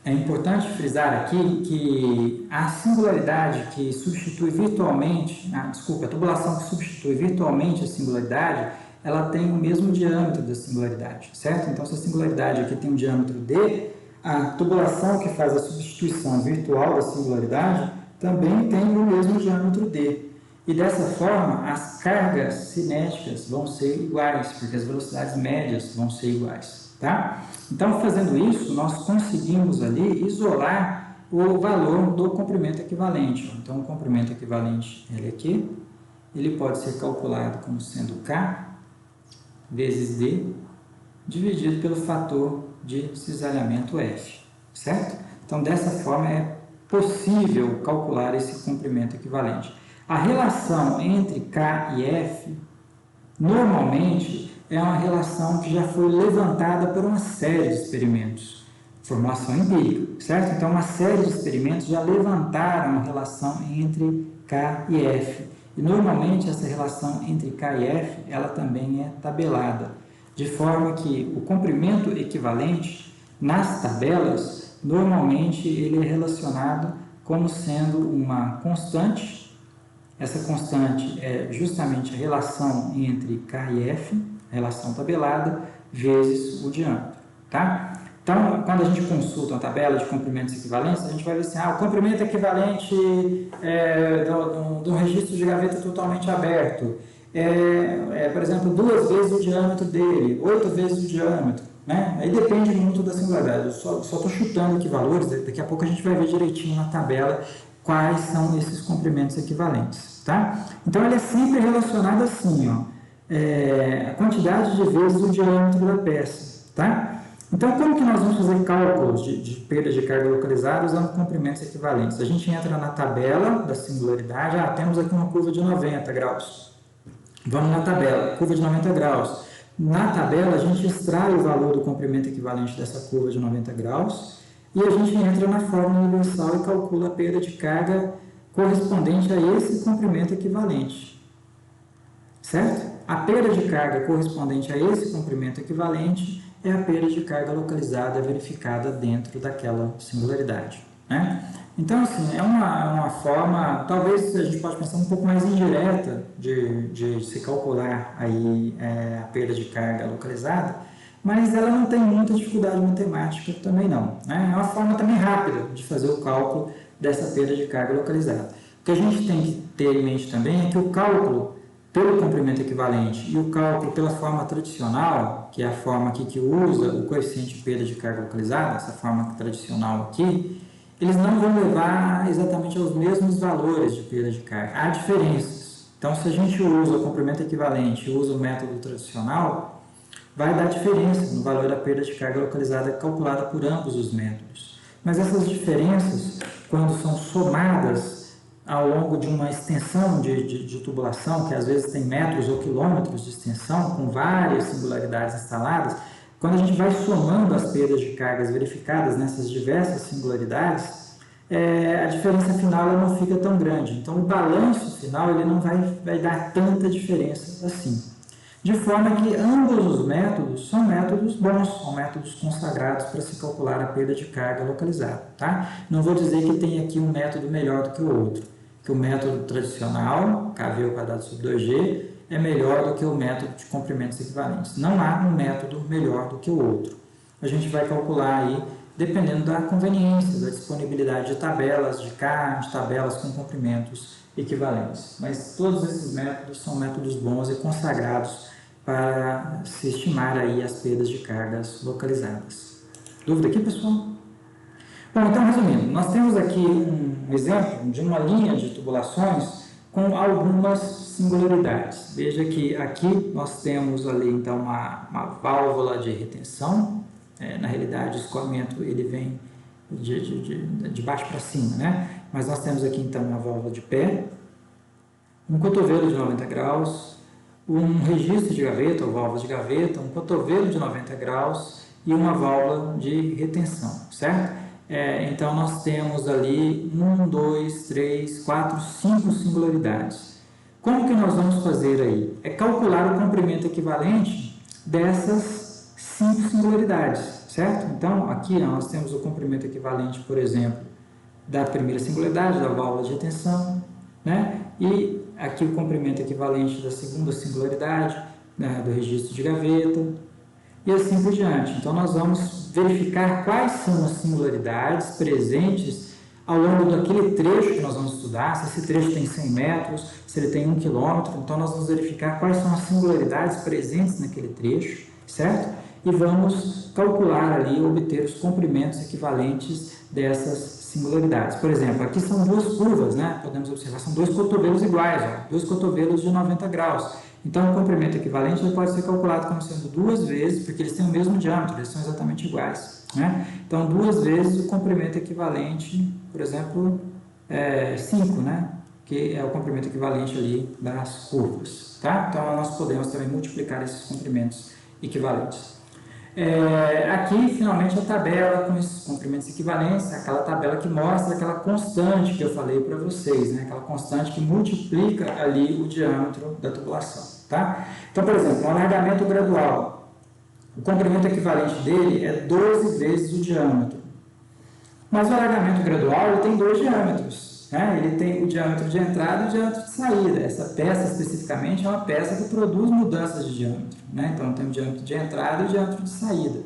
É importante frisar aqui que a singularidade que substitui virtualmente, a tubulação que substitui virtualmente a singularidade, ela tem o mesmo diâmetro da singularidade, certo? Então, se a singularidade aqui tem um diâmetro D, a tubulação que faz a substituição virtual da singularidade também tem o mesmo diâmetro D. E dessa forma, as cargas cinéticas vão ser iguais, porque as velocidades médias vão ser iguais, tá? Então, fazendo isso, nós conseguimos ali isolar o valor do comprimento equivalente. Então, o comprimento equivalente, ele aqui, ele pode ser calculado como sendo K vezes D, dividido pelo fator de cisalhamento F, certo? Então, dessa forma, é possível calcular esse comprimento equivalente. A relação entre K e F, normalmente, é uma relação que já foi levantada por uma série de experimentos, formulação empírica, certo? Então, uma série de experimentos já levantaram a relação entre K e F. E, normalmente, essa relação entre K e F, ela também é tabelada, de forma que o comprimento equivalente, nas tabelas, normalmente ele é relacionado como sendo uma constante. Essa constante é justamente a relação entre K e F, a relação tabelada, vezes o diâmetro, tá? Então, quando a gente consulta uma tabela de comprimentos equivalentes, a gente vai ver assim, o comprimento equivalente do registro de gaveta totalmente aberto por exemplo, 2 vezes o diâmetro dele, 8 vezes o diâmetro, né? Aí depende muito da singularidade. Eu só estou chutando aqui valores, daqui a pouco a gente vai ver direitinho na tabela quais são esses comprimentos equivalentes, tá? Então, ele é sempre relacionado assim, ó, a quantidade de vezes o diâmetro da peça, tá? Então, como que nós vamos fazer cálculos de perda de carga localizada usando comprimentos equivalentes? A gente entra na tabela da singularidade, temos aqui uma curva de 90 graus. Vamos na tabela, curva de 90 graus. Na tabela, a gente extrai o valor do comprimento equivalente dessa curva de 90 graus e a gente entra na fórmula universal e calcula a perda de carga correspondente a esse comprimento equivalente, certo? A perda de carga correspondente a esse comprimento equivalente é a perda de carga localizada verificada dentro daquela singularidade, né? Então, assim, é uma forma, talvez a gente pode pensar um pouco mais indireta de se calcular aí, a perda de carga localizada, mas ela não tem muita dificuldade matemática também não, né? É uma forma também rápida de fazer o cálculo dessa perda de carga localizada. O que a gente tem que ter em mente também é que o cálculo pelo comprimento equivalente e o cálculo pela forma tradicional, que é a forma aqui que usa o coeficiente de perda de carga localizada, essa forma tradicional aqui, eles não vão levar exatamente aos mesmos valores de perda de carga. Há diferenças. Então, se a gente usa o comprimento equivalente e usa o método tradicional, vai dar diferença no valor da perda de carga localizada calculada por ambos os métodos. Mas essas diferenças, quando são somadas ao longo de uma extensão de tubulação, que às vezes tem metros ou quilômetros de extensão, com várias singularidades instaladas, quando a gente vai somando as perdas de cargas verificadas nessas diversas singularidades, a diferença final ela não fica tão grande. Então, o balanço final ele não vai dar tanta diferença assim. De forma que ambos os métodos são métodos bons, são métodos consagrados para se calcular a perda de carga localizada. Tá? Não vou dizer que tem aqui um método melhor do que o outro, que o método tradicional, KV ao quadrado sobre 2G, é melhor do que o método de comprimentos equivalentes. Não há um método melhor do que o outro. A gente vai calcular aí, dependendo da conveniência, da disponibilidade de tabelas de K, de tabelas com comprimentos equivalentes. Mas todos esses métodos são métodos bons e consagrados para se estimar aí as perdas de cargas localizadas. Dúvida aqui, pessoal? Bom, então, resumindo, nós temos aqui um exemplo de uma linha de tubulações com algumas singularidades. Veja que aqui nós temos ali, então, uma válvula de retenção. Na realidade, o escoamento ele vem de baixo para cima, né? Mas nós temos aqui, então, uma válvula de pé, um cotovelo de 90 graus, um registro de gaveta, ou válvula de gaveta, um cotovelo de 90 graus e uma válvula de retenção, certo? Então, nós temos ali 1, 2, 3, 4, 5 singularidades. Como que nós vamos fazer aí? É calcular o comprimento equivalente dessas 5 singularidades, certo? Então, aqui nós temos o comprimento equivalente, por exemplo, da primeira singularidade, da válvula de retenção, né? E aqui o comprimento equivalente da segunda singularidade, né, do registro de gaveta, e assim por diante. Então, nós vamos verificar quais são as singularidades presentes ao longo daquele trecho que nós vamos estudar, se esse trecho tem 100 metros, se ele tem 1 quilômetro, então nós vamos verificar quais são as singularidades presentes naquele trecho, certo? E vamos calcular ali, obter os comprimentos equivalentes dessas singularidades. Por exemplo, aqui são duas curvas, né? Podemos observar, são dois cotovelos iguais, ó, dois cotovelos de 90 graus. Então, o comprimento equivalente ele pode ser calculado como sendo duas vezes, porque eles têm o mesmo diâmetro, eles são exatamente iguais, né? Então, duas vezes o comprimento equivalente, por exemplo, 5, né? Que é o comprimento equivalente ali das curvas, tá? Então, nós podemos também multiplicar esses comprimentos equivalentes. Aqui, finalmente, a tabela com esses comprimentos equivalentes, aquela tabela que mostra aquela constante que eu falei para vocês, né? Aquela constante que multiplica ali o diâmetro da tubulação, tá? Então, por exemplo, o alargamento gradual, o comprimento equivalente dele é 12 vezes o diâmetro. Mas o alargamento gradual ele tem dois diâmetros, né? Ele tem o diâmetro de entrada e o diâmetro de saída. Essa peça, especificamente, é uma peça que produz mudanças de diâmetro, né? Então, tem o diâmetro de entrada e o diâmetro de saída.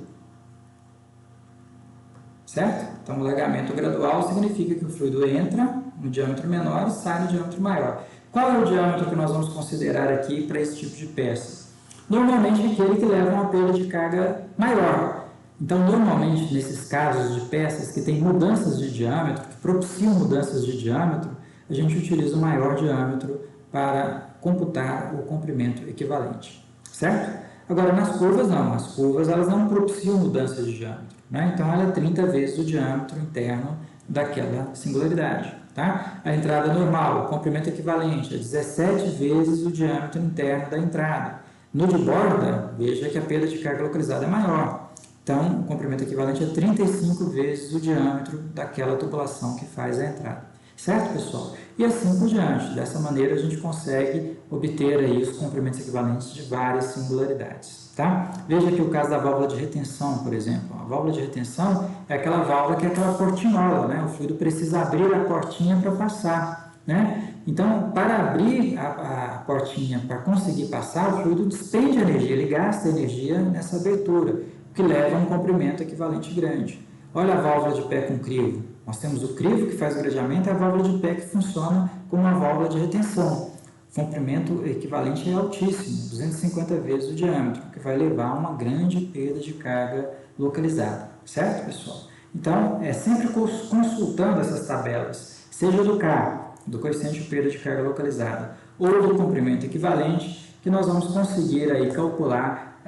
Certo? Então, o alargamento gradual significa que o fluido entra no diâmetro menor e sai no diâmetro maior. Qual é o diâmetro que nós vamos considerar aqui para esse tipo de peça? Normalmente, é aquele que leva a uma perda de carga maior. Então, normalmente, nesses casos de peças que têm mudanças de diâmetro, que propiciam mudanças de diâmetro, a gente utiliza o maior diâmetro para computar o comprimento equivalente, certo? Agora, nas curvas, não. As curvas, elas não propiciam mudanças de diâmetro, né? Então, ela é 30 vezes o diâmetro interno daquela singularidade, tá? A entrada normal, o comprimento equivalente, é 17 vezes o diâmetro interno da entrada. No de borda, veja que a perda de carga localizada é maior. Então, o comprimento equivalente é 35 vezes o diâmetro daquela tubulação que faz a entrada. Certo, pessoal? E assim por diante. Dessa maneira, a gente consegue obter aí os comprimentos equivalentes de várias singularidades. Tá? Veja aqui o caso da válvula de retenção, por exemplo. A válvula de retenção é aquela válvula que é aquela portinhola, né? O fluido precisa abrir a portinha para passar, né? Então, para abrir a portinha, para conseguir passar, o fluido despende energia, ele gasta energia nessa abertura, o que leva a um comprimento equivalente grande. Olha a válvula de pé com crivo. Nós temos o crivo que faz o gradeamento e a válvula de pé que funciona como uma válvula de retenção. O comprimento equivalente é altíssimo, 250 vezes o diâmetro, que vai levar a uma grande perda de carga localizada, certo, pessoal? Então, é sempre consultando essas tabelas, seja do K, do coeficiente de perda de carga localizada, ou do comprimento equivalente, que nós vamos conseguir aí calcular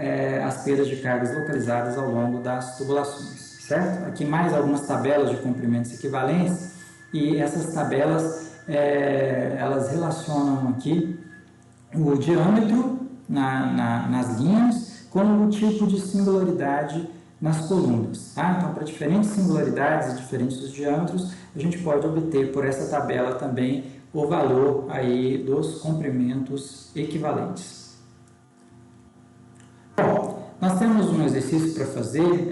as perdas de cargas localizadas ao longo das tubulações, certo? Aqui mais algumas tabelas de comprimentos equivalentes, e essas tabelas elas relacionam aqui o diâmetro nas linhas com o tipo de singularidade nas colunas. Tá? Então, para diferentes singularidades e diferentes diâmetros, a gente pode obter por essa tabela também o valor aí dos comprimentos equivalentes. Bom, nós temos um exercício para fazer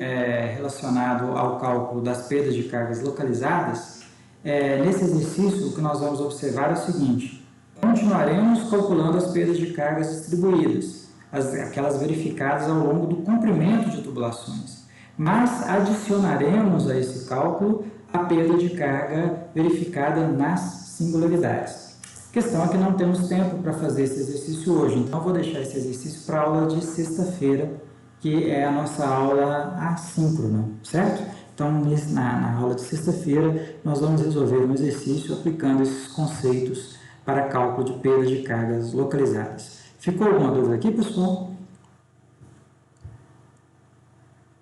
relacionado ao cálculo das perdas de cargas localizadas. Nesse exercício, o que nós vamos observar é o seguinte: continuaremos calculando as perdas de cargas distribuídas, aquelas verificadas ao longo do comprimento de tubulações, mas adicionaremos a esse cálculo a perda de carga verificada nas singularidades. A questão é que não temos tempo para fazer esse exercício hoje, então eu vou deixar esse exercício para a aula de sexta-feira, que é a nossa aula assíncrona, certo? Então, na aula de sexta-feira, nós vamos resolver um exercício aplicando esses conceitos para cálculo de perda de cargas localizadas. Ficou alguma dúvida aqui, pessoal?